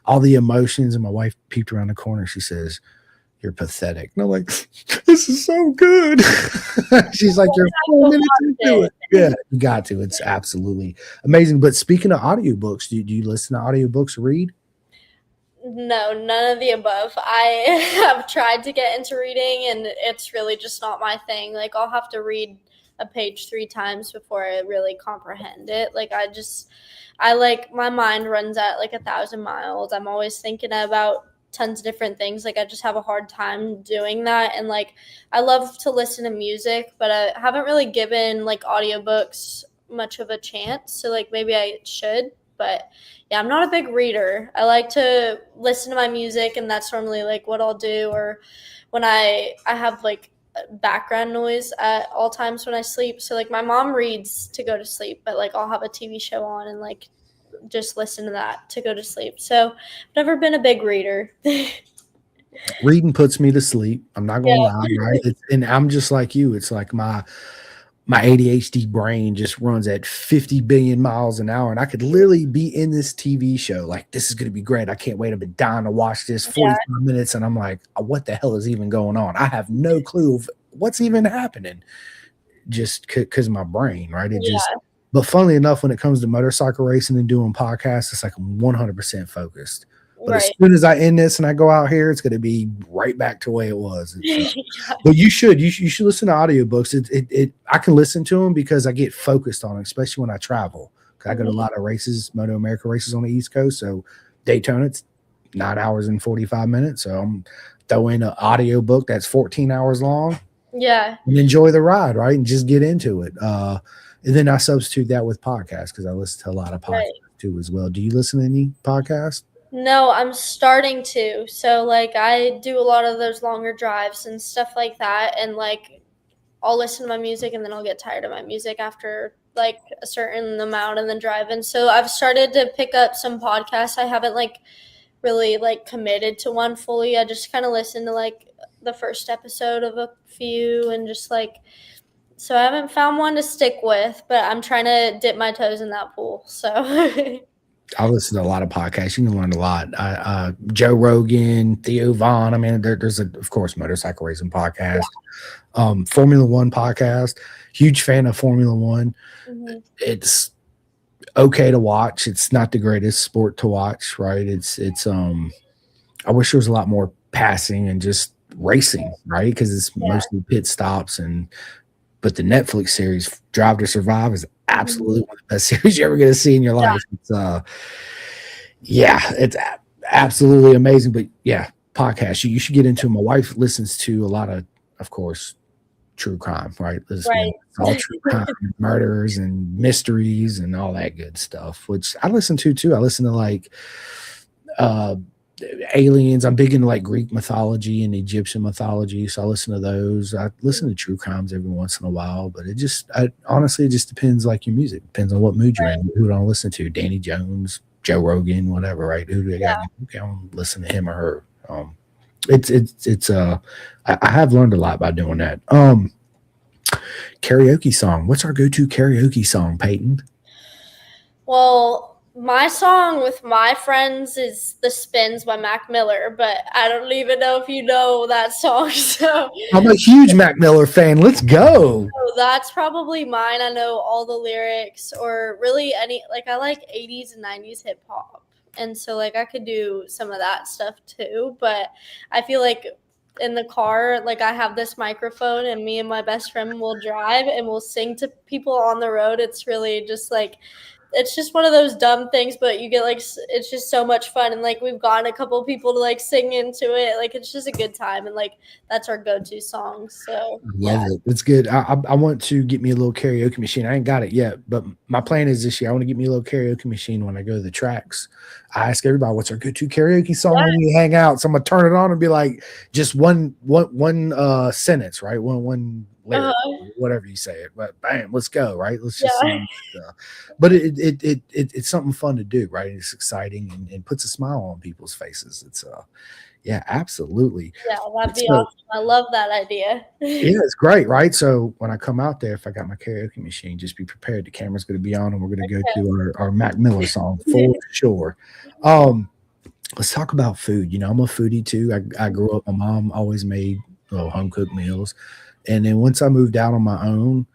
all the emotions. And my wife peeped around the corner. She says, you're pathetic. And I'm like, this is so good. She's like, you're 4 minutes into it. Yeah, you got to. It's absolutely amazing. But speaking of audiobooks, do you listen to audiobooks or read? No, none of the above. I have tried to get into reading, and it's really just not my thing. Like, I'll have to read a page 3 times before I really comprehend it. Like, my mind runs at like 1,000 miles. I'm always thinking about tons of different things. Like, I just have a hard time doing that. And like, I love to listen to music, but I haven't really given like audiobooks much of a chance. So like, maybe I should, but yeah, I'm not a big reader. I like to listen to my music, and that's normally like what I'll do, or when I have like background noise at all times when I sleep. So like, my mom reads to go to sleep, but like, I'll have a TV show on and like just listen to that to go to sleep. So I've never been a big reader. Reading puts me to sleep. I'm not gonna lie, right? And I'm just like you. It's like my ADHD brain just runs at 50 billion miles an hour, and I could literally be in this TV show like, this is going to be great. I can't wait. I've been dying to watch this 45 minutes, and I'm like, what the hell is even going on? I have no clue of what's even happening, just because of my brain, right? But funnily enough, when it comes to motorcycle racing and doing podcasts, it's like I'm 100% focused. But as soon as I end this and I go out here, it's going to be right back to the way it was. But you should listen to audiobooks. I can listen to them because I get focused on it, especially when I travel. I go to a lot of races, Moto America races on the East Coast. So Daytona, it's 9 hours and 45 minutes. So I'm throwing an audiobook that's 14 hours long. Yeah. And enjoy the ride, right? And just get into it. And then I substitute that with podcasts because I listen to a lot of podcasts too as well. Do you listen to any podcasts? No, I'm starting to. So like, I do a lot of those longer drives and stuff like that, and like, I'll listen to my music and then I'll get tired of my music after like a certain amount and then drive. And so I've started to pick up some podcasts. I haven't like really like committed to one fully. I just kind of listen to like the first episode of a few and just like So I haven't found one to stick with, but I'm trying to dip my toes in that pool. So I listen to a lot of podcasts. You can learn a lot. Joe Rogan, Theo Vaughn. I mean, there's of course, motorcycle racing podcast, Formula One podcast. Huge fan of Formula One. Mhm. It's okay to watch. It's not the greatest sport to watch, right? It's I wish there was a lot more passing and just racing, right? Because it's mostly pit stops but the Netflix series Drive to Survive is absolutely one of the best series you're ever going to see in your life. It's it's absolutely amazing. But yeah, podcasts you should get into. My wife listens to a lot of course, true crime, right? It's all true crime, murders and mysteries and all that good stuff, which I listen to too. I listen to like aliens. I'm big into like Greek mythology and Egyptian mythology, so I listen to those. I listen to true crimes every once in a while, but honestly, it just depends. Like your music depends on what mood you're in. Who do I listen to? Danny Jones, Joe Rogan, whatever, right? Who do I got? Okay, I'm listening to him or her. I have learned a lot by doing that. Karaoke song. What's our go-to karaoke song, Paityn? Well, my song with my friends is The Spins by Mac Miller, but I don't even know if you know that song. So I'm a huge Mac Miller fan. Let's go. So that's probably mine. I know all the lyrics, or really I like 80s and 90s hip hop. And so like I could do some of that stuff too, but I feel like in the car, like I have this microphone and me and my best friend will drive and we'll sing to people on the road. It's really just like, it's just one of those dumb things, but you get like, it's just so much fun. And like, we've gotten a couple of people to like sing into it. Like, it's just a good time. And like, that's our go-to song. So love it. It's good. I want to get me a little karaoke machine. I ain't got it yet, but my plan is this year, I want to get me a little karaoke machine when I go to the tracks. I ask everybody, what's our go-to karaoke song when we hang out? So I'm going to turn it on and be like, just one sentence, right? One lyric, whatever you say it, but bam, let's go, right? Let's just sing. But it's something fun to do, right? It's exciting and puts a smile on people's faces. It's absolutely. Yeah, that'd be awesome. I love that idea. Yeah, it's great, right? So when I come out there, if I got my karaoke machine, just be prepared. The camera's going to be on, and we're going to go to our Mac Miller song for sure. Let's talk about food. You know, I'm a foodie too. I grew up. My mom always made home cooked meals. And then once I moved out on my own,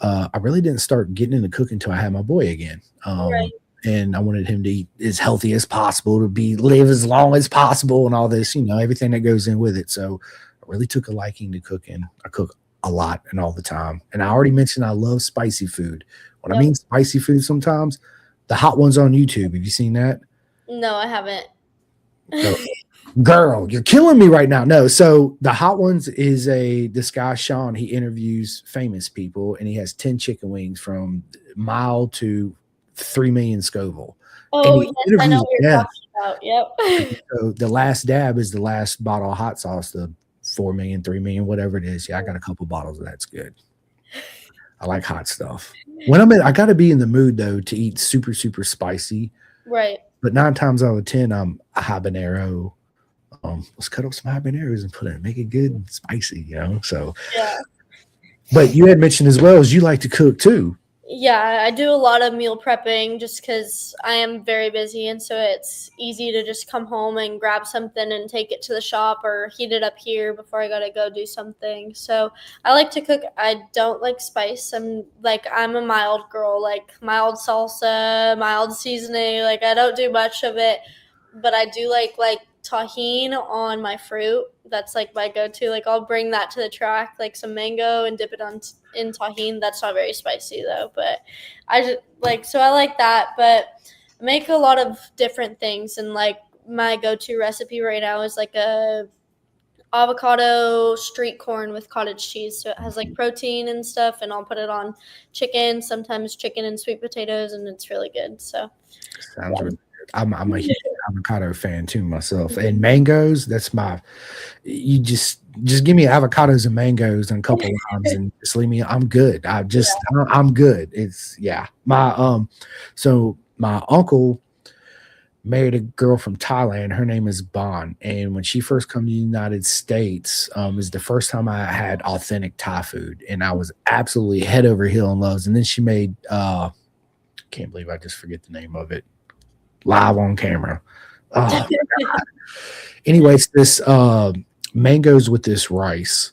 I really didn't start getting into cooking until I had my boy again. And I wanted him to eat as healthy as possible, to live as long as possible, and all this, everything that goes in with it. So I really took a liking to cooking. I cook a lot and all the time. And I already mentioned I love spicy food. When I mean spicy food, sometimes the hot ones on YouTube. Have you seen that? No, I haven't. Girl, you're killing me right now. No, so the hot ones is this guy Sean. He interviews famous people, and he has 10 chicken wings from mild to 3 million Scoville. Oh, yes, I know what you're talking about. Yep. So the last dab is the last bottle of hot sauce, the 4 million, 3 million, whatever it is. Yeah, I got a couple bottles of that's good. I like hot stuff. I got to be in the mood though to eat super, super spicy. Right. But 9 times out of 10, I'm a habanero. Let's cut up some habaneros and make it good and spicy, So yeah. But you had mentioned as well as you like to cook too. Yeah, I do a lot of meal prepping just because I am very busy, and so it's easy to just come home and grab something and take it to the shop or heat it up here before I gotta go do something. So I like to cook. I don't like spice. I'm a mild girl, like mild salsa, mild seasoning. Like I don't do much of it, but I do like tahini on my fruit. That's like my go-to. Like I'll bring that to the track, like some mango, and dip it in tahini. That's not very spicy though, but I just so I like that. But I make a lot of different things, and like my go-to recipe right now is like a avocado street corn with cottage cheese. So it has like protein and stuff, and I'll put it on chicken, sometimes chicken and sweet potatoes, and it's really good. So sounds really good. I'm a huge avocado fan too myself, and mangoes. That's you just give me avocados and mangoes and a couple of limes and just leave me. I'm good. I'm good. It's my so my uncle married a girl from Thailand. Her name is Bon. And when she first came to the United States, it was the first time I had authentic Thai food. And I was absolutely head over heel in love. And then she made, can't believe I just forget the name of it, live on camera. Oh, anyways, this mangoes with this rice.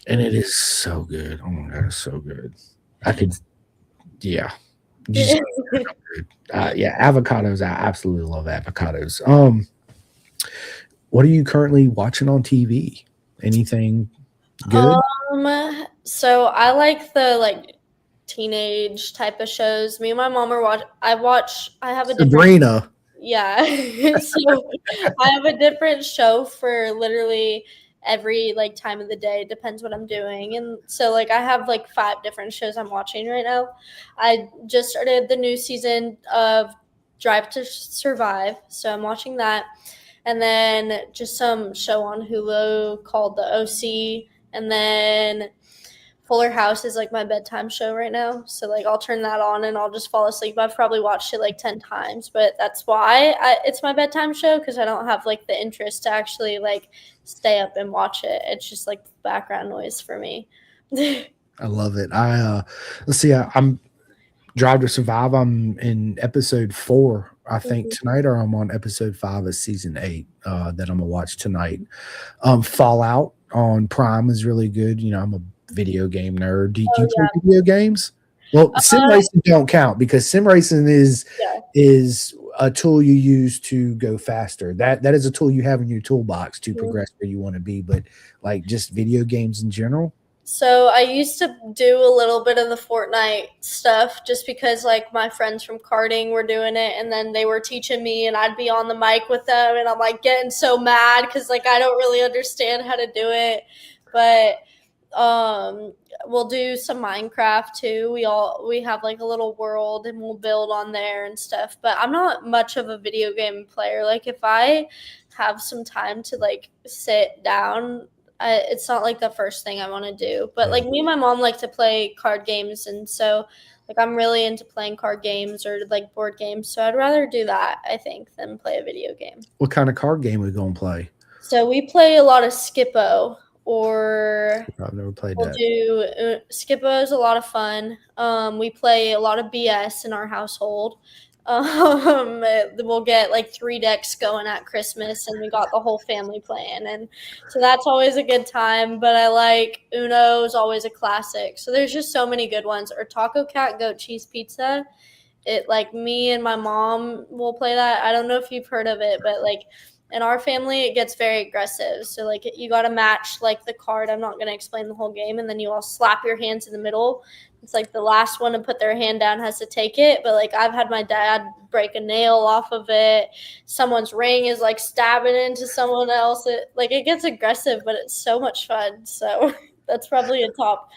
And it is so good. Oh my God, it's so good. I could, yeah. Just yeah, avocados. I absolutely love avocados. What are you currently watching on TV? Anything good? So I like the like teenage type of shows. Me and my mom are I have a different Sabrina. Yeah. So I have a different show for literally every like time of the day. Depends what I'm doing. And so like I have like 5 different shows I'm watching right now. I just started the new season of Drive to Survive. So I'm watching that. And then just some show on Hulu called The OC. And then Fuller House is like my bedtime show right now. So like I'll turn that on and I'll just fall asleep. I've probably watched it like 10 times, but that's why it's my bedtime show, because I don't have like the interest to actually like stay up and watch it. It's just like background noise for me. I love it. Let's see. I'm Drive to Survive. I'm in episode 4, I think, tonight, or I'm on episode 5 of season 8 that I'm gonna watch tonight. Fallout on Prime is really good. You know, I'm a video game nerd. Do you play video games? Well, sim racing don't count, because sim racing is a tool you use to go faster. That is a tool you have in your toolbox to progress where you want to be. But like just video games in general. So I used to do a little bit of the Fortnite stuff just because like my friends from karting were doing it, and then they were teaching me and I'd be on the mic with them and I'm like getting so mad because like I don't really understand how to do it. But we'll do some Minecraft too. We have like a little world and we'll build on there and stuff. But I'm not much of a video game player. Like if I have some time to like sit down, it's not like the first thing I want to do. But like me and my mom like to play card games, and so like I'm really into playing card games or like board games. So I'd rather do that, I think, than play a video game. What kind of card game are we gonna play? So we play a lot of Skippo, or I've never played we'll that. do Skippo is a lot of fun. We play a lot of BS in our household. We'll get like 3 decks going at Christmas, and we got the whole family playing, and so that's always a good time. But I like Uno is always a classic. So there's just so many good ones. Or Taco Cat Goat Cheese Pizza. It like me and my mom will play that. I don't know if you've heard of it, but like in our family it gets very aggressive. So like you got to match like the card. I'm not going to explain the whole game, and then you all slap your hands in the middle. It's like the last one to put their hand down has to take it. But like I've had my dad break a nail off of it. Someone's ring is like stabbing into someone else. It gets aggressive, but it's so much fun. So that's probably a top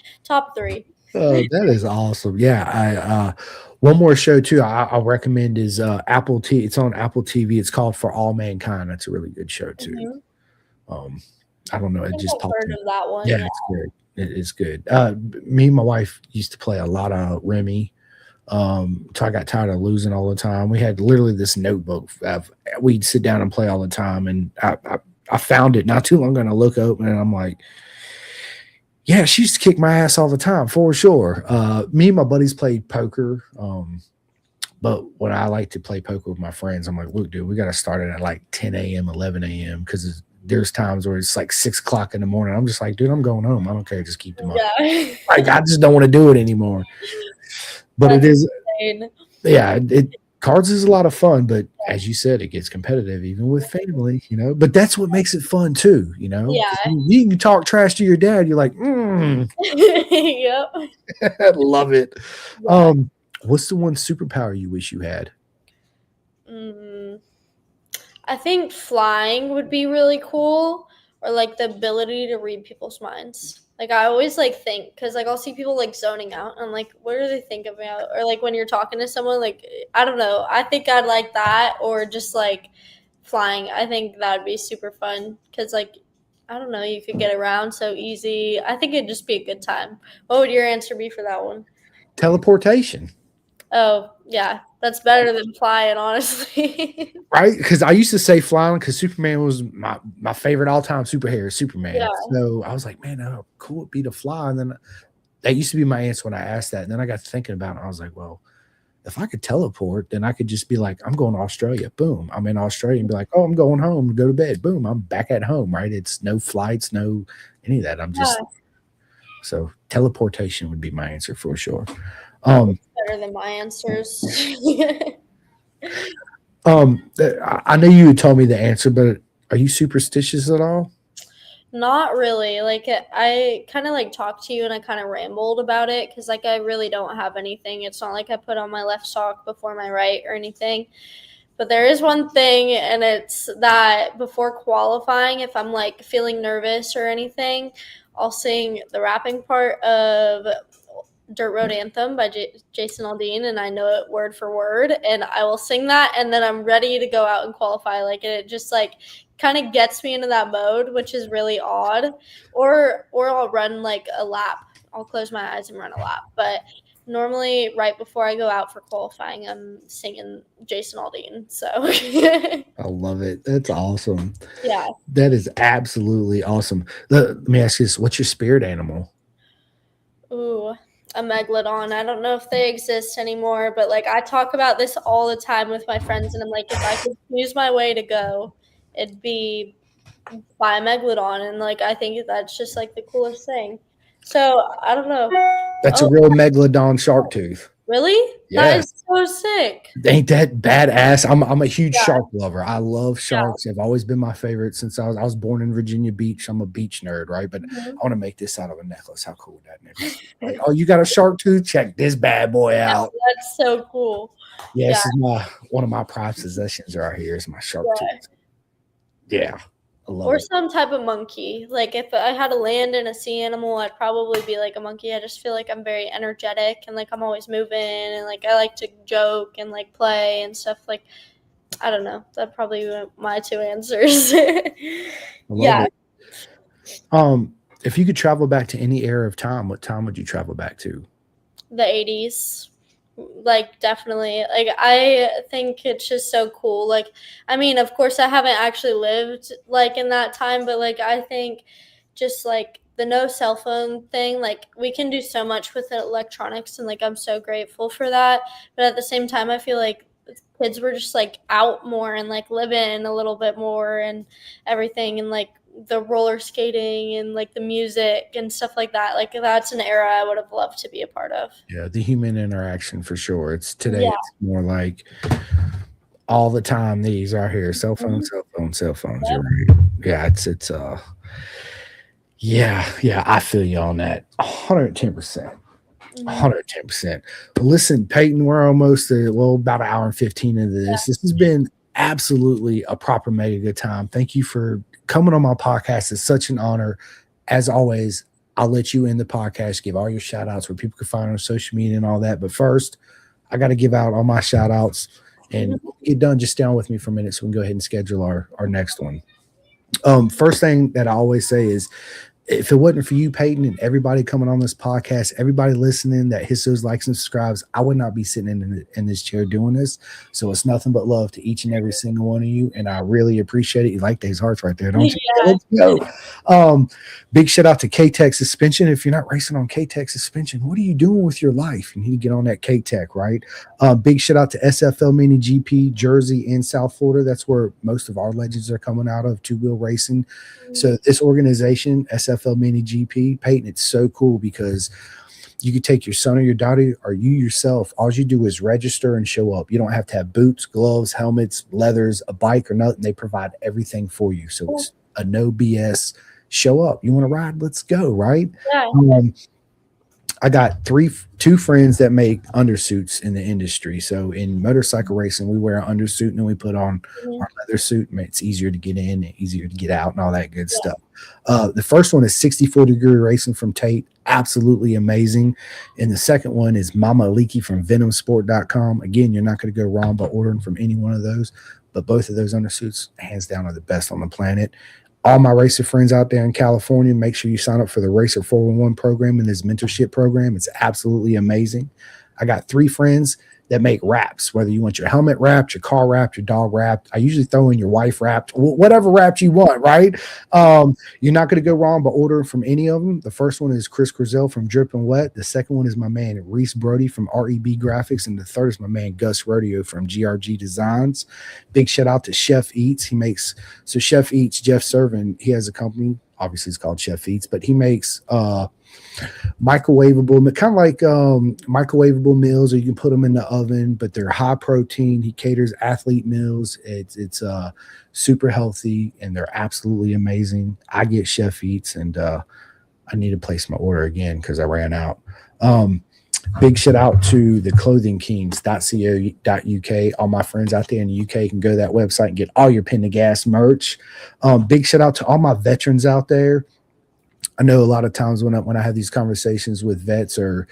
3. Oh, that is awesome. Yeah. I one more show too I'll recommend is Apple TV. It's on Apple TV. It's called For All Mankind. That's a really good show too. I don't know. It just I've heard of that one. Yeah, it's good. It is good. Me and my wife used to play a lot of Remy. So I got tired of losing all the time. We had literally this notebook. We'd sit down and play all the time, and I found it not too long ago, and I look open and I'm like, yeah, she used to kick my ass all the time for sure. Me and my buddies played poker. But when I like to play poker with my friends, I'm like, look, dude, we got to start it at like 10 a.m., 11 a.m. because there's times where it's like 6 o'clock in the morning. I'm just like, dude, I'm going home. I don't care. Just keep them up. Yeah. Like, I just don't want to do it anymore. But That's it is, insane. yeah, cards is a lot of fun. But as you said, it gets competitive even with family, you know. But that's what makes it fun too, you know. Yeah. You can talk trash to your dad. You're like, Yep. I love it. Yeah. What's the one superpower you wish you had? I think flying would be really cool, or like the ability to read people's minds. Like I always like think, because like I'll see people like zoning out, and I'm like, what do they think about? Or like when you're talking to someone, like I don't know. I think I'd like that, or just like flying. I think that'd be super fun, because like I don't know, you could get around so easy. I think it'd just be a good time. What would your answer be for that one? Teleportation. Oh, yeah. That's better than flying, honestly. Right? Because I used to say flying because Superman was my favorite all time superhero, Superman. Yeah. So I was like, man, how cool it'd be to fly. And then that used to be my answer when I asked that. And then I got to thinking about it. I was like, well, if I could teleport, then I could just be like, I'm going to Australia. Boom. I'm in Australia and be like, oh, I'm going home to go to bed. Boom. I'm back at home, right? It's no flights, no any of that. I'm just so teleportation would be my answer for sure. Better than my answers. I know you had told me the answer, but are you superstitious at all? Not really. Like I kind of like talked to you and I kind of rambled about it because like I really don't have anything. It's not like I put on my left sock before my right or anything. But there is one thing, and it's that before qualifying, if I'm like feeling nervous or anything, I'll sing the rapping part of Dirt Road Anthem by Jason Aldean, and I know it word for word, and I will sing that, and then I'm ready to go out and qualify. Like it just like kind of gets me into that mode, which is really odd. Or I'll run like a lap. I'll close my eyes and run a lap. But normally, right before I go out for qualifying, I'm singing Jason Aldean. So I love it. That's awesome. yeah. That is absolutely awesome. Let me ask you this: what's your spirit animal? Ooh, a megalodon. I don't know if they exist anymore, but like I talk about this all the time with my friends, and I'm like, if I could choose my way to go, it'd be by a megalodon, and like I think that's just like the coolest thing. So I don't know. That's a real megalodon shark tooth. Really? Yeah. That is so sick. Ain't that badass? I'm a huge shark lover. I love sharks. They've always been my favorite since I was born in Virginia Beach. I'm a beach nerd, right? But I want to make this out of a necklace. How cool would that necklace? Like, oh, you got a shark tooth? Check this bad boy out. That's so cool. Yeah, this is one of my prized possessions right here is my shark tooth. Yeah. Or some type of monkey. Like if I had to land in a sea animal, I'd probably be like a monkey. I just feel like I'm very energetic and like I'm always moving and like I like to joke and like play and stuff. Like I don't know. That'd probably be my two answers. Yeah. If you could travel back to any era of time, what time would you travel back to? The 80s. Like definitely, like I think it's just so cool. Like I mean, of course I haven't actually lived like in that time, but like I think just like the no cell phone thing, like we can do so much with electronics, and like I'm so grateful for that. But at the same time, I feel like kids were just like out more and like living a little bit more and everything, and like the roller skating and like the music and stuff like that. Like that's an era I would have loved to be a part of. Yeah, the human interaction for sure. It's today it's more like all the time these are here. Cell phones. You're right. Yeah, it's yeah, I feel you on that. 110%. 110%. But listen, Paityn, we're almost about an hour and 15 into this. This has been absolutely a proper mega good time. Thank you for coming on my podcast. It's such an honor. As always, I'll let you end the podcast, give all your shout outs where people can find on social media and all that. But first, I got to give out all my shout outs. And when we get done, just stay on with me for a minute so we can go ahead and schedule our next one. First thing that I always say is, if it wasn't for you, Paityn, and everybody coming on this podcast, everybody listening that hits those likes and subscribes, I would not be sitting in this chair doing this. So it's nothing but love to each and every single one of you, and I really appreciate it. You like these hearts right there, don't you? Yeah. Let's go. Big shout out to K-Tech Suspension. If you're not racing on K-Tech Suspension, what are you doing with your life? You need to get on that K-Tech, right? Big shout out to SFL Mini GP, Jersey, and South Florida. That's where most of our legends are coming out of, two-wheel racing. So this organization, SFL Mini GP, Paityn, it's so cool because you could take your son or your daughter or you yourself. All you do is register and show up. You don't have to have boots, gloves, helmets, leathers, a bike or nothing. They provide everything for you. So it's a no BS. Show up. You want to ride? Let's go, right? Yeah. I got two friends that make undersuits in the industry. So in motorcycle racing, we wear an undersuit and then we put on our leather suit. It's easier to get in, easier to get out, and all that good stuff. The first one is 64 Degree Racing from Tate. Absolutely amazing. And the second one is Mama Aliki from venomsport.com. Again, you're not going to go wrong by ordering from any one of those, but both of those undersuits, hands down, are the best on the planet. All my racer friends out there in California, make sure you sign up for the Racer 411 program and this mentorship program. It's absolutely amazing. I got 3 friends that make wraps, whether you want your helmet wrapped, your car wrapped, your dog wrapped. I usually throw in your wife wrapped, whatever wrapped you want, right? You're not going to go wrong by ordering from any of them. The first one is Chris Grizel from Drip and Wet. The second one is my man Reese Brody from REB Graphics. And the third is my man Gus Rodeo from GRG Designs. Big shout out to Chef Eats. Chef Eats, Jeff Servin, he has a company. Obviously, it's called Chef Eats, but he makes microwavable, kind of like microwavable meals, or you can put them in the oven, but they're high protein. He caters athlete meals. It's super healthy, and they're absolutely amazing. I get Chef Eats, and I need to place my order again because I ran out. Big shout out to the clothingkings.co.uk. All my friends out there in the UK can go to that website and get all your Pin the Gas merch. Big shout out to all my veterans out there. I know a lot of times when I have these conversations with vets or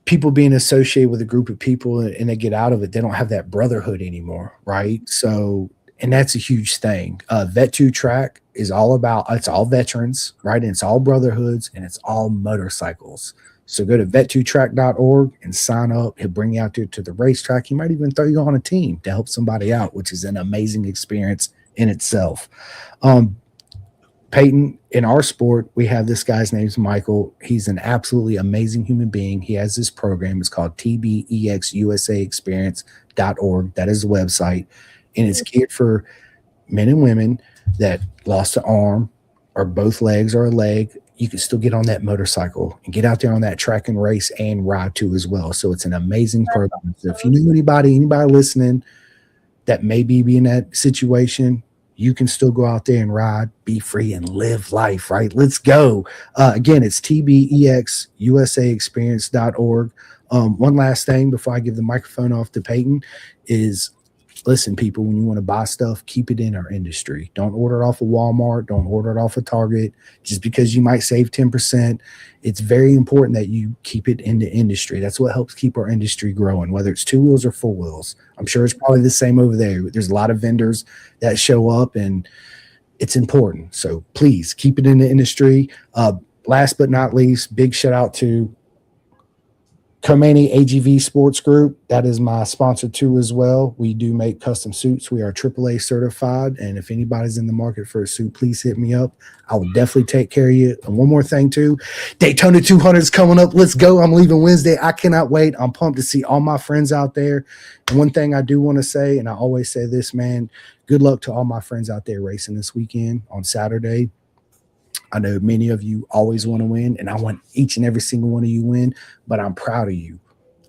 people being associated with a group of people and they get out of it, they don't have that brotherhood anymore, right? So, and that's a huge thing. Vet2 Track is all veterans, right? And it's all brotherhoods, and it's all motorcycles. So go to vet2track.org and sign up. He'll bring you out there to the racetrack. He might even throw you on a team to help somebody out, which is an amazing experience in itself. Paityn, in our sport, we have this guy's name's Michael. He's an absolutely amazing human being. He has this program. It's called tbexusaexperience.org. That is the website. And it's geared for men and women that lost an arm or both legs or a leg. You can still get on that motorcycle and get out there on that track and race and ride too as well. So it's an amazing program. So if you know anybody listening that may be in that situation, you can still go out there and ride, be free, and live life, right? Let's go. Again, it's tbexusaexperience.org. One last thing before I give the microphone off to Paityn is, listen, people, when you want to buy stuff, keep it in our industry. Don't order it off of Walmart. Don't order it off of Target. Just because you might save 10%, it's very important that you keep it in the industry. That's what helps keep our industry growing, whether it's 2 wheels or 4 wheels. I'm sure it's probably the same over there. There's a lot of vendors that show up, and it's important. So please keep it in the industry. Last but not least, big shout out to Komani AGV Sports Group. That is my sponsor too as well. We do make custom suits. We are AAA certified. And if anybody's in the market for a suit, please hit me up. I will definitely take care of you. And one more thing too, Daytona 200 is coming up. Let's go. I'm leaving Wednesday. I cannot wait. I'm pumped to see all my friends out there. And one thing I do want to say, and I always say this, man, good luck to all my friends out there racing this weekend on Saturday. I know many of you always want to win, and I want each and every single one of you win, but I'm proud of you.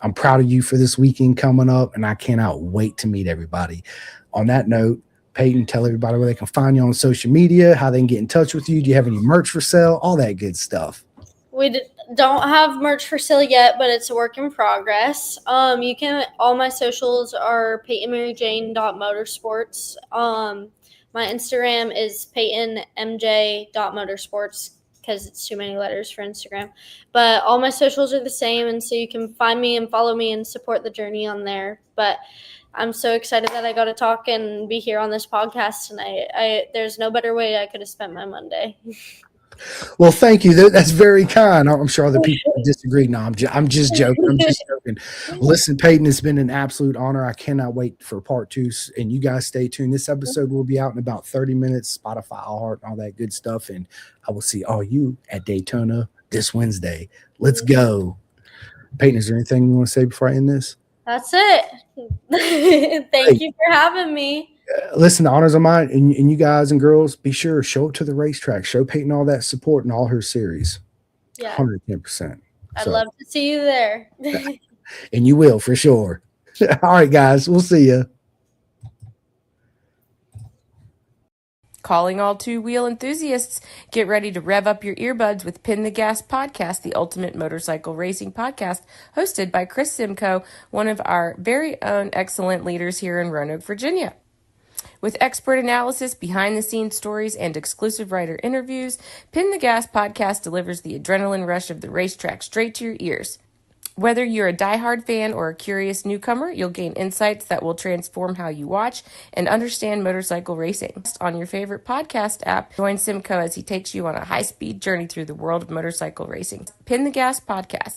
I'm proud of you for this weekend coming up, and I cannot wait to meet everybody. On that note, Paityn, tell everybody where they can find you on social media, how they can get in touch with you. Do you have any merch for sale? All that good stuff. We don't have merch for sale yet, but it's a work in progress. All my socials are paitynmaryjane.motorsports. My Instagram is paitynmj.motorsports because it's too many letters for Instagram. But all my socials are the same, and so you can find me and follow me and support the journey on there. But I'm so excited that I got to talk and be here on this podcast tonight. There's no better way I could have spent my Monday. Well, thank you. That's very kind. I'm sure other people disagree. No, I'm just joking. Listen, Paityn, it's been an absolute honor. I cannot wait for part 2. And you guys stay tuned. This episode will be out in about 30 minutes, Spotify, iHeart, and all that good stuff. And I will see all you at Daytona this Wednesday. Let's go. Paityn, is there anything you want to say before I end this? That's it. Thank you for having me. Listen, the honors are mine, and you guys and girls, be sure to show up to the racetrack. Show Paityn all that support in all her series. Yeah, 110%. I'd love to see you there. And you will for sure. All right, guys, we'll see you. Calling all two-wheel enthusiasts, get ready to rev up your earbuds with Pin the Gas Podcast, the ultimate motorcycle racing podcast, hosted by Chris Simcoe, one of our very own excellent leaders here in Roanoke, Virginia. With expert analysis, behind-the-scenes stories, and exclusive writer interviews, Pin the Gas Podcast delivers the adrenaline rush of the racetrack straight to your ears. Whether you're a diehard fan or a curious newcomer, you'll gain insights that will transform how you watch and understand motorcycle racing. On your favorite podcast app, join Simcoe as he takes you on a high-speed journey through the world of motorcycle racing. Pin the Gas Podcast.